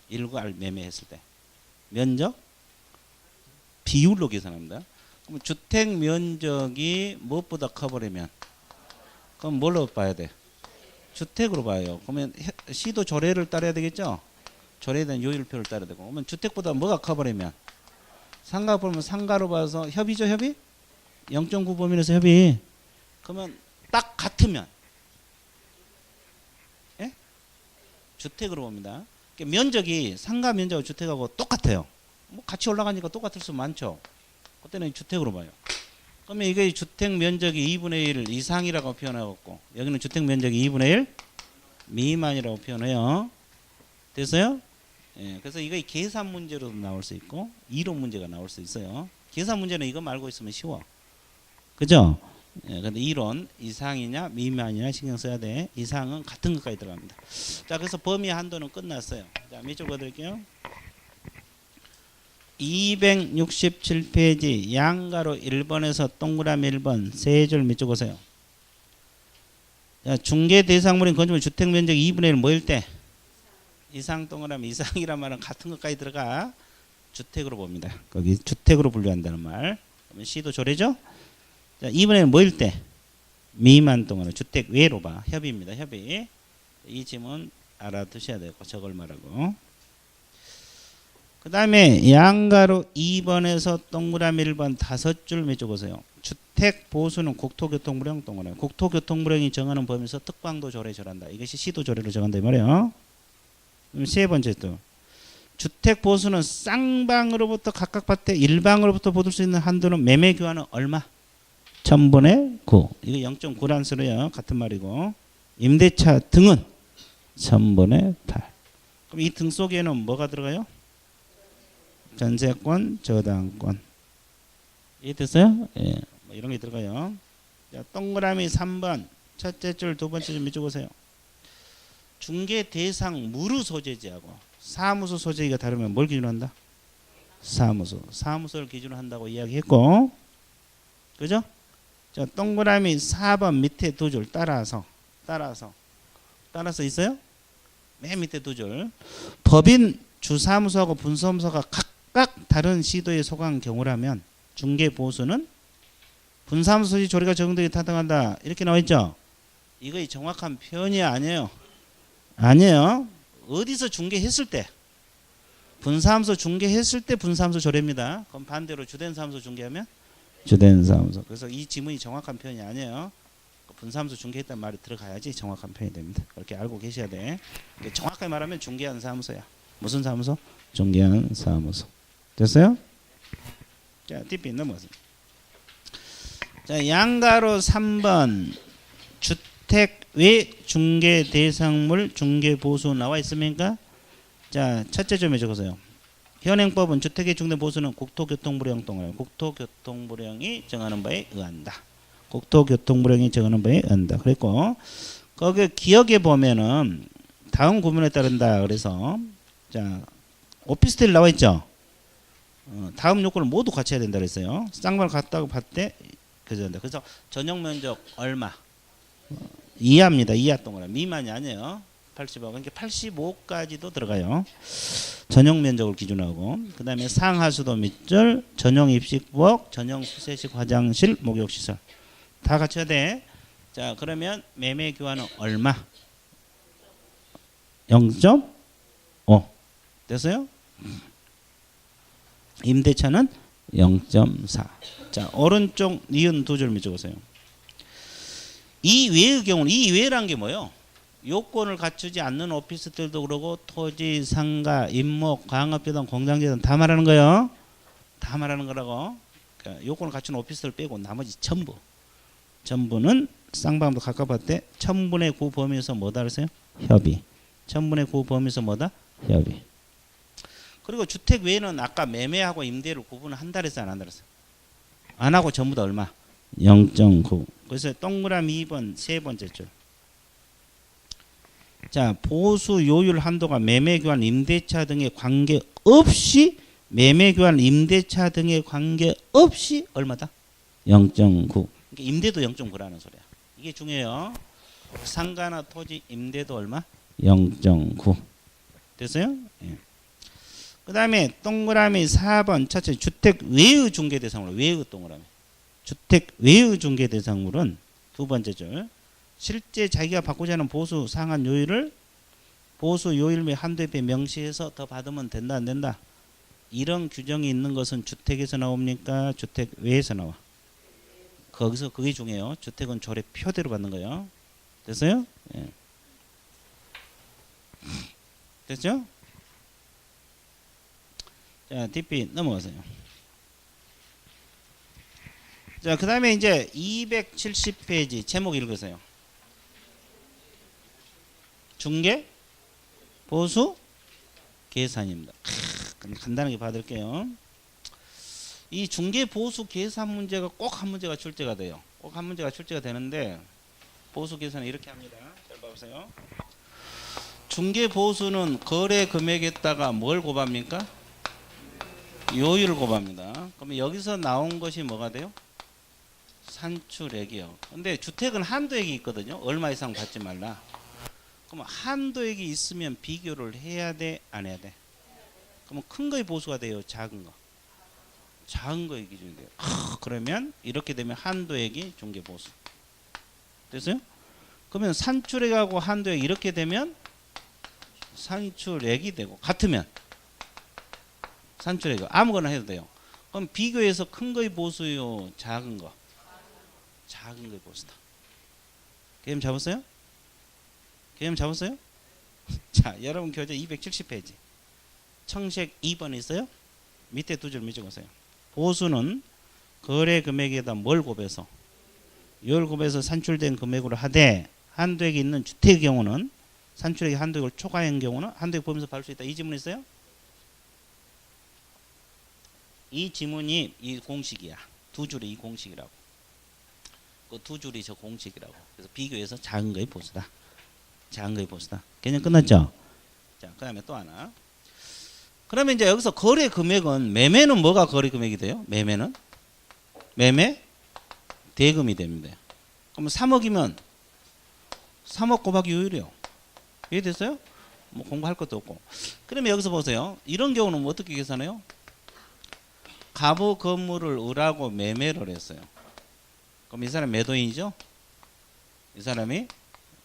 일괄 매매했을 때 면적 비율로 계산합니다. 그럼 주택 면적이 무엇보다 커버리면 그럼 뭘로 봐야 돼? 주택으로 봐요. 그러면 시도 조례를 따라야 되겠죠? 조례에 대한 요율표를 따라야 되고. 그러면 주택보다 뭐가 커버리면 상가 보면 상가로 봐서 협의죠, 협의? 0.9 범위에서 협의. 그러면 딱 같으면 예? 주택으로 봅니다. 그러니까 면적이 상가 면적하고 주택하고 똑같아요. 뭐 같이 올라가니까 똑같을 수 많죠. 그때는 주택으로 봐요. 그러면 이게 주택 면적이 2분의 1 이상이라고 표현하고, 여기는 주택 면적이 2분의 1 미만이라고 표현해요. 됐어요? 예, 그래서 이거 계산 문제로 나올 수 있고 이론 문제가 나올 수 있어요. 계산 문제는 이거 말고 있으면 쉬워. 그죠? 예, 근데 이론 이상이냐 미만이냐 신경 써야 돼. 이상은 같은 것까지 들어갑니다. 자, 그래서 범위 한도는 끝났어요. 자, 밑줄 그어드릴게요. 267페이지 양가로 1번에서 동그라미 1번 세 줄 밑줄 그으세요. 자, 중개 대상물인 건축물 주택 면적 2분의 1 뭐일 때? 이상 동그라미 이상이란 말은 같은 것까지 들어가 주택으로 봅니다. 거기 주택으로 분류한다는 말. 그러면 C도 조례죠? 자, 2분의 1 뭐일 때? 미만 동그라미 주택 외로 봐. 협의입니다. 협의. 이 지문 알아두셔야 되고 저걸 말하고. 그 다음에 양가로 2번에서 동그라미 1번 5줄 밑줄 보세요. 주택 보수는 국토교통부령 동그라미. 국토교통부령이 정하는 범위에서 특방도 조례 절한다. 이것이 시도 조례로 정한다 이 말이에요. 그럼 세 번째 또 주택 보수는 쌍방으로부터 각각 밭에 일방으로부터 받을 수 있는 한도는 매매 교환은 얼마? 1000분의 9. 이거 0.9란 소리예요. 같은 말이고. 임대차 등은 1000분의 8. 그럼 이 등 속에는 뭐가 들어가요? 전세권, 저당권. 이해됐어요? 예, 뭐 이런 게 들어가요. 자, 동그라미 3번 첫째 줄 두 번째 줄 밑줄 보세요. 중개 대상 무르 소재지하고 사무소 소재지가 다르면 뭘 기준으로 한다? 사무소를 기준으로 한다고 이야기했고, 그죠? 자, 동그라미 4번 밑에 두 줄 따라서 있어요? 맨 밑에 두 줄. 법인 주사무소하고 분사무소가 각 각각 다른 시도에 속한 경우라면 중개 보수는 분사함수 소지 조례가 적용되게 타당한다 이렇게 나와 있죠. 이거의 정확한 표현이 아니에요. 아니에요. 어디서 중개했을 때 분사함수 중개했을 때 분사함수 조례입니다. 그럼 반대로 주된 사함수 중개하면 주된 사함수. 그래서 이 지문이 정확한 표현이 아니에요. 분사함수 중개했다는 말이 들어가야지 정확한 표현이 됩니다. 그렇게 알고 계셔야 돼. 정확하게 말하면 중개한 사무소야. 무슨 사무소? 중개한 사무소. 됐어요? 자, 뒷비 넘어가세요. 자, 양가로 3번 주택 외 중개 대상물 중개 보수 나와 있습니까? 자, 첫째 점에 적으세요. 현행법은 주택의 중개 보수는 국토교통부령 동을 국토교통부령이 정하는 바에 의한다. 국토교통부령이 정하는 바에 의한다. 그랬고 거기 기억에 보면은 다음 구문에 따른다. 그래서 자, 오피스텔 나와 있죠. 다음 요건을 모두 갖춰야 된다 그랬어요. 쌍방을 갖다가 봤대. 그래서 전용 면적 얼마? 이하입니다. 이하 동그라미. 미만이 아니에요. 85. 그러니까 85까지도 들어가요. 전용 면적을 기준으로. 그 다음에 상하수도 밑줄, 전용 입식부엌, 전용 수세식 화장실, 목욕시설. 다 갖춰야 돼. 자, 그러면 매매 교환은 얼마? 0.5. 됐어요? 임대차는 0.4. 자, 오른쪽 니은 두 줄 밑적으세요. 이 외의 경우는 이 외라는 게 뭐예요? 요건을 갖추지 않는 오피스텔도 그러고 토지, 상가, 임목, 광업재단, 공장재단 다 말하는 거예요. 다 말하는 거라고. 그러니까 요건을 갖춘 오피스텔 빼고 나머지 전부는 쌍방도 가까웠을 때 1000분의 9 범위에서 뭐다 그랬어요? 협의. 1000분의 9 범위에서 뭐다? 협의. 그리고 주택 외에는 아까 매매하고 임대를 구분한다 그랬어 안 한다 그랬어? 안 하고 전부 다 얼마? 0.9. 그래서 동그라미 2번 세 번째 줄. 자, 보수 요율 한도가 매매 교환 임대차 등에 관계없이 매매 교환 임대차 등에 관계없이 얼마다? 0.9. 그러니까 임대도 0.9라는 소리야. 이게 중요해요. 상가나 토지 임대도 얼마? 0.9. 됐어요? 예. 그 다음에 동그라미 4번 첫째 주택 외의 중개 대상물. 외의 동그라미. 주택 외의 중개 대상물은 두 번째 줄. 실제 자기가 받고자 하는 보수 상한 요율을 보수 요율 및 한도에 비해 명시해서 더 받으면 된다 안 된다. 이런 규정이 있는 것은 주택에서 나옵니까? 주택 외에서 나와. 거기서 그게 중요해요. 주택은 조례 표대로 받는 거예요. 됐어요? 예. 됐죠? 자, 뒷비 넘어가세요. 자, 그 다음에 이제 270페이지 제목 읽으세요. 중개 보수 계산입니다. 간단하게 봐드릴게요. 이 중개 보수 계산 문제가 꼭 한 문제가 출제가 돼요. 꼭 한 문제가 출제가 되는데 보수 계산은 이렇게 합니다. 잘 봐보세요. 중개 보수는 거래 금액에다가 뭘 곱합니까? 요율을 곱합니다. 그러면 여기서 나온 것이 뭐가 돼요? 산출액이요. 근데 주택은 한도액이 있거든요. 얼마 이상 받지 말라. 그럼 한도액이 있으면 비교를 해야 돼? 안 해야 돼? 그러면 큰 거의 보수가 돼요? 작은 거? 작은 거의 기준이 돼요. 그러면 이렇게 되면 한도액이 중개 보수. 됐어요? 그러면 산출액하고 한도액 이렇게 되면 산출액이 되고 같으면 산출액 아무거나 해도 돼요. 그럼 비교해서 큰 거의 보수요, 작은 거? 작은 거의 보수다. 개념 잡았어요? 개념 잡았어요? 자, 여러분 교재 270페이지 청색 2번 있어요? 밑에 두 줄 밑적으세요. 보수는 거래 금액에다 뭘 곱해서 요율 곱해서 산출된 금액으로 하되 한도액이 있는 주택의 경우는 산출액의 한도액을 초과한 경우는 한도액 보면서 받을 수 있다. 이 지문 있어요? 이 지문이 이 공식이야. 두 줄이 이 공식이라고. 그 두 줄이 저 공식이라고. 그래서 비교해서 작은 거의 보수다. 작은 거의 보수다. 개념 끝났죠? 자, 그 다음에 또 하나. 그러면 이제 여기서 거래 금액은 매매는 뭐가 거래 금액이 돼요? 매매는? 매매? 대금이 됩니다. 그러면 3억이면 3억 곱하기 요율이요. 이해됐어요? 뭐 공부할 것도 없고. 그러면 여기서 보세요. 이런 경우는 뭐 어떻게 계산해요? 갑의 건물을 을하고 매매를 했어요. 그럼 이 사람 매도인이죠? 이 사람이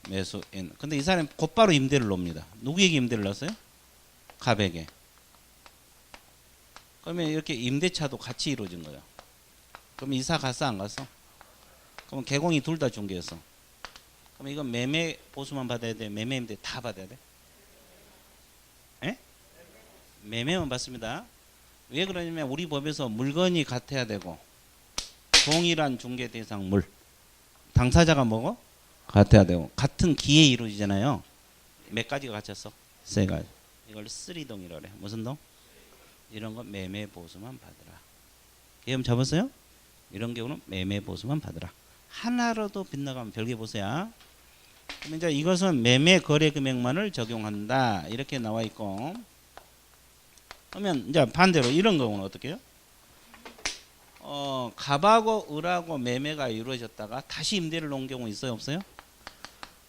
매수인. 근데 이 사람이 곧바로 임대를 놓습니다. 누구에게 임대를 넣었어요? 갑에게. 그러면 이렇게 임대차도 같이 이루어진 거예요. 그럼 이사 갔어 안 갔어? 그럼 개공이 둘 다 중개했어. 그럼 이건 매매 보수만 받아야 돼? 매매 임대 다 받아야 돼? 에? 매매만 받습니다. 왜 그러냐면 우리 법에서 물건이 같아야 되고 동일한 중개 대상물 당사자가 뭐고? 같아야 되고 같은 기에 이루어지잖아요. 몇 가지가 갖췄어? 세 가지. 이걸 쓰리동이라고 그래. 무슨 동? 이런 건 매매 보수만 받으라. 개념 잡았어요? 이런 경우는 매매 보수만 받으라. 하나라도 빗나가면 별개 보수야. 그럼 이제 이것은 매매 거래 금액만을 적용한다. 이렇게 나와 있고. 그러면 이제 반대로 이런 경우는 어떻게 해요? 갑하고 을하고 매매가 이루어졌다가 다시 임대를 놓은 경우 있어요? 없어요?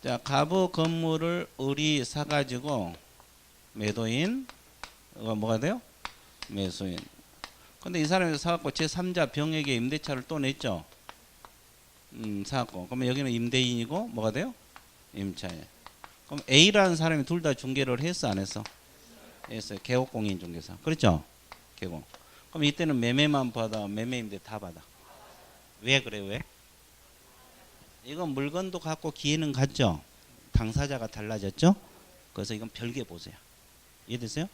자, 갑의 건물을 을이 사가지고 매도인, 뭐가 돼요? 매수인. 근데 이 사람이 사갖고 제3자 병에게 임대차를 또 냈죠? 사갖고. 그러면 여기는 임대인이고 뭐가 돼요? 임차인. 그럼 A라는 사람이 둘 다 중개를 했어 안 했어? 했어요. 개업공인 중개사. 그렇죠? 개공. 그럼 이때는 매매만 받아, 매매 임대 다 받아. 왜 그래? 왜? 이건 물건도 같고 기회는 같죠? 당사자가 달라졌죠? 그래서 이건 별개 보세요. 이해됐어요?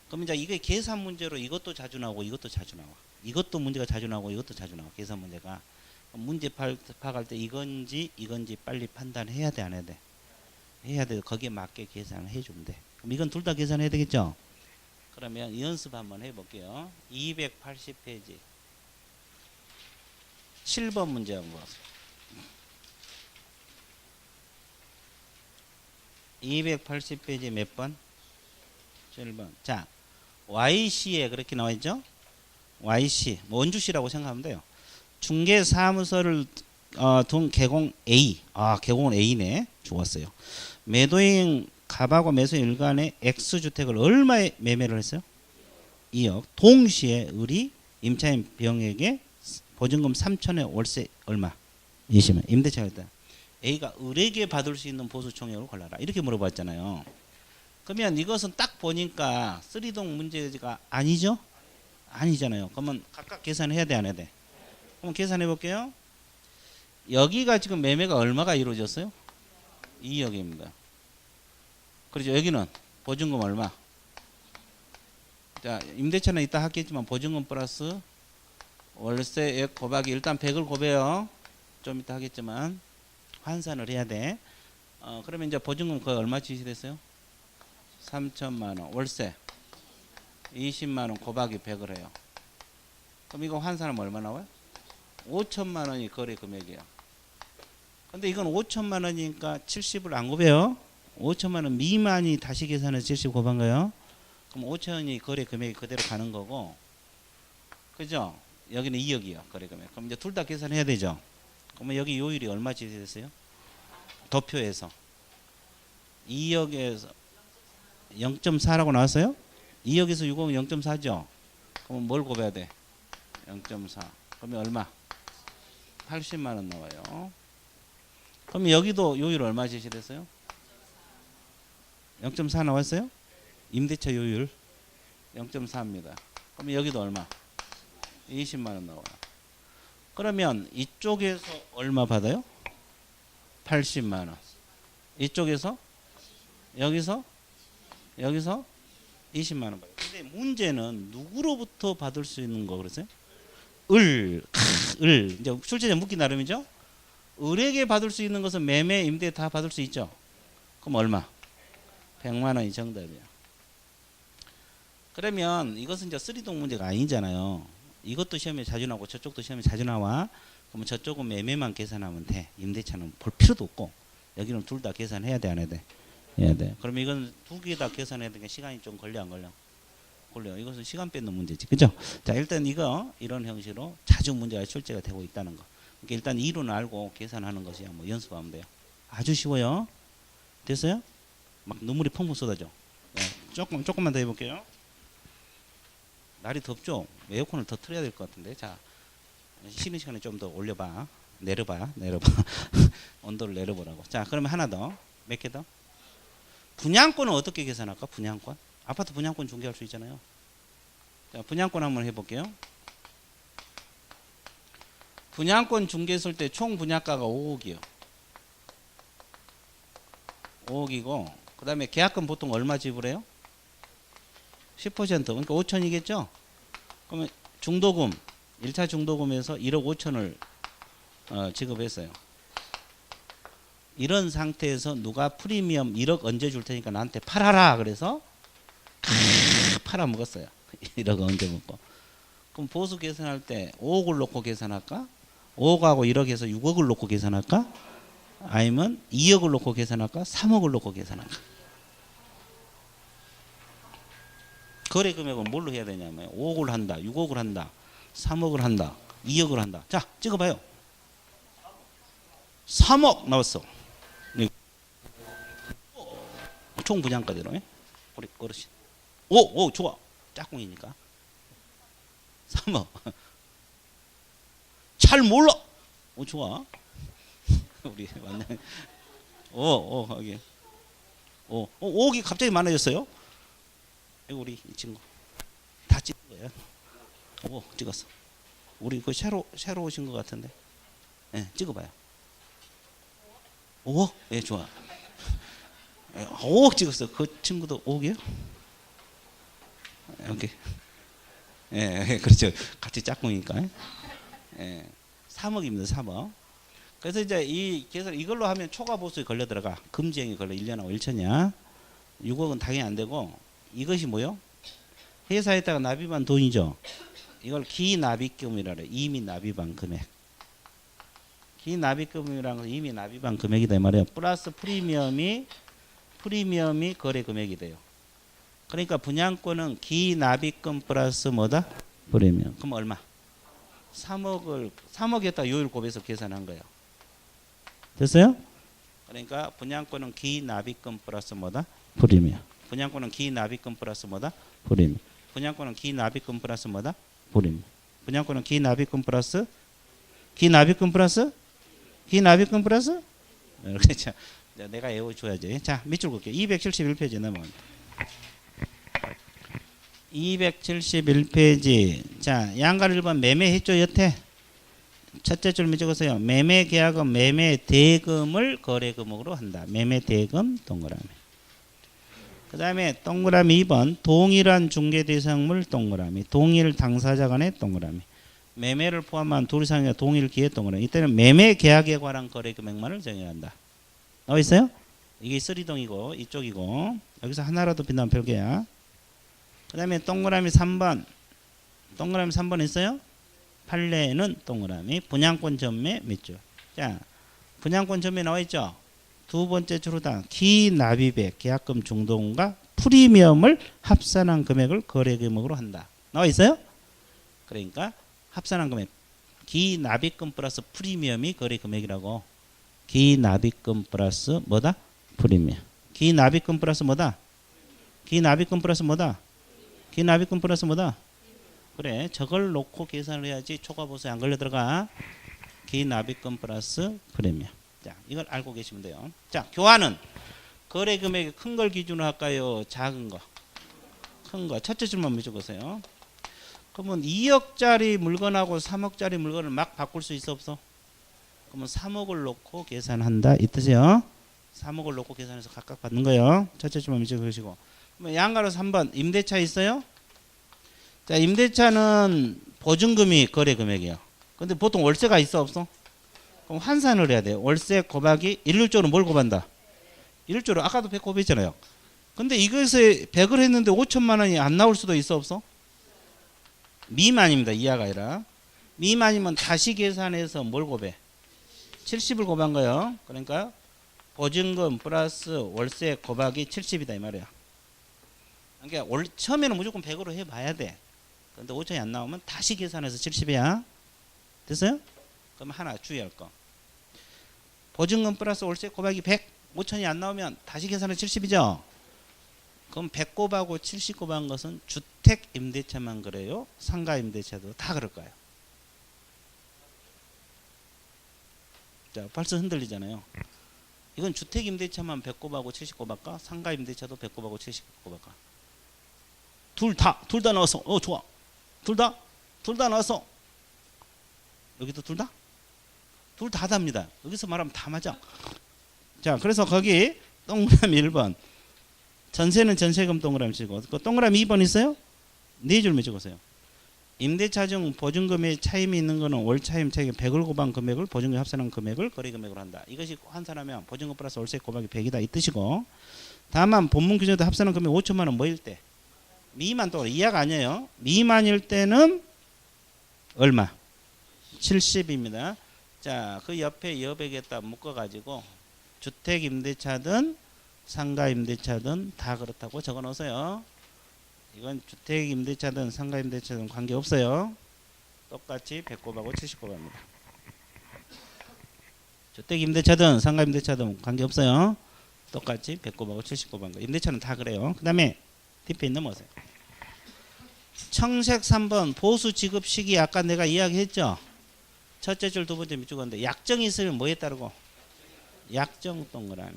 그럼 이제 이게 계산 문제로 이것도 자주 나오고 이것도 자주 나와. 이것도 문제가 자주 나오고 이것도 자주 나와. 계산 문제가. 문제 파악할 때 이건지 빨리 판단해야 돼 안 해야 돼? 해야 돼. 거기에 맞게 계산을 해주면 돼. 그럼 이건 둘 다 계산해야 되겠죠? 그러면 연습 한번 해볼게요. 280페이지 7번 문제 한번 보세요. 280페이지 몇 번? 7번. 자, YC에 그렇게 나와 있죠? YC, 원주시라고 생각하면 돼요. 중개사무소를 둔 개공 A. 개공은 A네. 죽었어요. 매도인 갑하고 매수인 일간의 X주택을 얼마에 매매를 했어요? 2억. 동시에 을이 임차인 병에게 보증금 3천에 월세 얼마? 20만. 임대차가 있다. A가 을에게 받을 수 있는 보수 총액을 골라라. 이렇게 물어봤잖아요. 그러면 이것은 딱 보니까 쓰리동 문제가 아니죠? 아니잖아요. 그러면 각각 계산해야 돼, 안 해야 돼? 그럼 계산해 볼게요. 여기가 지금 매매가 얼마가 이루어졌어요? 2억입니다. 그렇죠. 여기는 보증금 얼마? 자, 임대차는 이따 하겠지만 보증금 플러스 월세액 곱하기 일단 100을 곱해요. 좀 이따 하겠지만 환산을 해야 돼. 그러면 이제 보증금 거의 얼마 지시됐어요? 3천만 원. 월세 20만 원 곱하기 100을 해요. 그럼 이거 환산하면 얼마 나와요? 5천만 원이 거래 금액이에요. 근데 이건 5천만 원이니까 70을 안 곱해요. 5천만 원 미만이 다시 계산해서 70 곱한 거예요. 그럼 5천원이 거래 금액이 그대로 가는 거고, 그죠? 여기는 2억이요 거래 금액. 그럼 이제 둘 다 계산해야 되죠. 그러면 여기 요율이 얼마 지시됐어요? 도표에서 2억에서 0.4라고 나왔어요? 2억에서 6억은 0.4죠? 그럼 뭘 곱해야 돼? 0.4. 그러면 얼마? 80만 원 나와요. 그럼 여기도 요율 얼마 제시됐어요? 0.4 나왔어요? 임대차 요율 0.4입니다. 그럼 여기도 얼마? 20만 원 나와요. 그러면 이쪽에서 얼마 받아요? 80만 원. 이쪽에서 여기서 20만 원 받아요. 근데 문제는 누구로부터 받을 수 있는 거 그랬어요? 을. 이제 출제자 묻기 나름이죠. 을에게 받을 수 있는 것은 매매, 임대 다 받을 수 있죠. 그럼 얼마? 100만 원이 정답이야. 그러면 이것은 이제 쓰리동 문제가 아니잖아요. 이것도 시험에 자주 나오고 저쪽도 시험에 자주 나와. 그러면 저쪽은 매매만 계산하면 돼. 임대차는 볼 필요도 없고. 여기는 둘 다 계산해야 돼, 안 해야 돼? 해야 돼. 그러면 이건 두 개 다 계산해야 되니까 시간이 좀 걸려, 안 걸려? 걸려. 이것은 시간 뺏는 문제지. 그죠? 자, 일단 이런 형식으로 자주 문제가 출제가 되고 있다는 거. 그러니까 일단 이론을 알고 계산하는 것이 뭐 연습하면 돼요. 아주 쉬워요. 됐어요? 막 눈물이 펑펑 쏟아져. 네, 조금만 더 해볼게요. 날이 덥죠? 에어컨을 더 틀어야 될 것 같은데. 자, 쉬는 시간에 좀 더 올려봐. 내려봐. 온도를 내려보라고. 자, 그러면 하나 더. 몇 개 더? 분양권은 어떻게 계산할까? 분양권? 아파트 분양권 중개할 수 있잖아요. 자, 분양권 한번 해볼게요. 분양권 중개했을 때 총 분양가가 5억이요. 5억이고, 그 다음에 계약금 보통 얼마 지불해요? 10%. 그러니까 5천이겠죠? 그러면 중도금, 1차 중도금에서 1억 5천을 지급했어요. 이런 상태에서 누가 프리미엄 1억 언제 줄 테니까 나한테 팔아라. 그래서 팔아먹었어요. 1억 언제 먹고. 그럼 보수 계산할 때 5억을 놓고 계산할까? 5억하고 1억에서 6억을 놓고 계산할까? 아니면 2억을 놓고 계산할까? 3억을 놓고 계산할까? 거래 금액은 뭘로 해야 되냐면 5억을 한다, 6억을 한다, 3억을 한다, 2억을 한다. 자, 찍어봐요. 3억 나왔어. 총 분양가대로. 우리 어르신. 오, 좋아. 짝꿍이니까. 3억. 잘 몰라. 오, 좋아. 우리 완전. 여기. 5억이 갑자기 많아졌어요. 이거 우리 이 친구 다 찍은 거야. 찍었어. 우리 그 새로 오신 것 같은데. 네, 찍어봐요. 5억? 예, 좋아. 5억 찍었어. 그 친구도 5억이에요? 오케이. 예, 그렇죠. 같이 짝꿍이니까. 예, 3억입니다. 3억. 그래서 이제 이 계산 이걸로 하면 초과 보수에 걸려 들어가. 금지행위 걸려 1년하고 1천이야. 6억은 당연히 안 되고 이것이 뭐요? 회사에다가 납입한 돈이죠. 이걸 기납입금이라 그래. 이미 납입한 금액. 기납입금이라는 건 이미 납입한 금액이다 말이에요. 플러스 프리미엄이 거래 금액이 돼요. 그러니까 분양권은 기납입금 플러스 뭐다? 프리미엄. 그럼 얼마? 3억에다 요율 곱해서 계산한 거예요. 됐어요? 그러니까 분양권은 기납입금 플러스 뭐다? 프리미엄. 분양권은 기납입금 플러스 뭐다? 프리미엄. 분양권은 기납입금 플러스 뭐다? 프리미엄. 분양권은 기납입금 플러스 그렇죠. 내가 외워줘야지. 자, 밑줄 볼게요. 271페이지 넘어갑니다. 271페이지. 자, 양가를 1번 매매했죠, 여태. 첫째 줄 적으세요. 매매 계약은 매매 대금을 거래 금액으로 한다. 매매 대금 동그라미. 그 다음에 동그라미 2번 동일한 중개 대상물 동그라미. 동일 당사자 간의 동그라미. 매매를 포함한 둘 이상의 동일 기회 동그라미. 이때는 매매 계약에 관한 거래 금액만을 정해야 한다. 나와 있어요? 이게 쓰리동이고 이쪽이고 여기서 하나라도 빛나면 별개야. 그 다음에 동그라미 3번. 동그라미 3번 있어요? 판례는 동그라미. 분양권 전매 밑줄. 자, 분양권 전매 나와 있죠? 두 번째 줄로다 기납입액 계약금 중도금과 프리미엄을 합산한 금액을 거래 금액으로 한다. 나와 있어요? 그러니까 합산한 금액 기납입금 플러스 프리미엄이 거래 금액이라고. 기납입금 플러스 뭐다? 프리미엄. 기납입금 플러스 뭐다? 기납입금 플러스 뭐다? 기납입금 플러스 뭐다? 그래, 저걸 놓고 계산을 해야지 초과보수에 안 걸려 들어가. 기납입금 플러스 프리미엄. 자, 이걸 알고 계시면 돼요. 자, 교환은 거래 금액이 큰 걸 기준으로 할까요? 작은 거? 큰 거. 첫째 줄만 먼저 보세요. 그러면 2억짜리 물건하고 3억짜리 물건을 막 바꿀 수 있어 없어? 그러면 3억을 놓고 계산한다 이 뜻이요. 3억을 놓고 계산해서 각각 받는 거예요. 첫째 줄만 먼저 보시고. 그러면 양가로 3번 임대차 있어요? 자, 임대차는 보증금이 거래 금액이에요. 근데 보통 월세가 있어 없어? 그럼 환산을 해야 돼요. 월세 곱하기 일률적으로 뭘 곱한다? 일률적으로 아까도 100 곱했잖아요. 근데 이것에 100을 했는데 5천만 원이 안 나올 수도 있어 없어? 미만입니다. 이하가 아니라. 미만이면 다시 계산해서 뭘 곱해? 70을 곱한 거예요. 그러니까 보증금 플러스 월세 곱하기 70이다 이 말이야. 그러니까 처음에는 무조건 100으로 해봐야 돼. 근데 5천이 안 나오면 다시 계산해서 70이야. 됐어요? 그럼 하나 주의할 거. 보증금 플러스 월세 곱하기 100. 5천이 안 나오면 다시 계산해서 70이죠. 그럼 100곱하고 70곱한 것은 주택 임대차만 그래요? 상가 임대차도 다 그럴까요? 자, 벌써 흔들리잖아요. 이건 주택 임대차만 100곱하고 70곱할까? 상가 임대차도 100곱하고 70곱할까? 둘 다 나왔어. 좋아. 둘 다 나왔어. 여기도 둘 다? 둘 다 답니다. 여기서 말하면 다 맞아. 자, 그래서 거기 동그라미 1번. 전세는 전세금 동그라미 치고, 그 동그라미 2번 있어요? 네 줄만 찍으세요. 임대차 중 보증금의 차임이 있는 거는 월 차임 차익 100을 곱한 금액을 보증금 합산한 금액을 거래금액으로 한다. 이것이 환산하면 보증금 플러스 월세 곱하기 100이다 이 뜻이고, 다만 본문 규정도 합산한 금액 5천만 원 뭐일 때? 미만 또 이하가 아니에요. 미만일 때는 얼마? 70입니다. 자, 그 옆에 여백에다 묶어가지고 주택 임대차든 상가 임대차든 다 그렇다고 적어 놓으세요. 이건 주택 임대차든 상가 임대차든 관계없어요. 똑같이 100곱하고 70곱합니다. 주택 임대차든 상가 임대차든 관계없어요. 똑같이 100곱하고 70곱한 거. 임대차는 다 그래요. 그 다음에 뒷페이지 넘어가세요. 청색 3번 보수 지급 시기 아까 내가 이야기했죠. 첫째 줄 두 번째 밑줄 건데 약정이 있으면 뭐에 따르고? 약정 동그라미.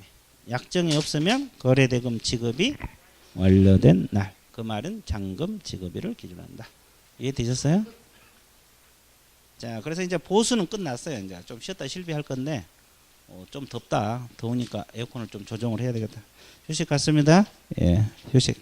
약정이 없으면 거래대금 지급이 완료된 날. 그 말은 잔금 지급일을 기준으로 한다. 이해되셨어요? 자, 그래서 이제 보수는 끝났어요. 이제 좀 쉬었다 실비할 건데 좀 덥다. 더우니까 에어컨을 좀 조정을 해야 되겠다. 휴식 갔습니다. 예, 휴식.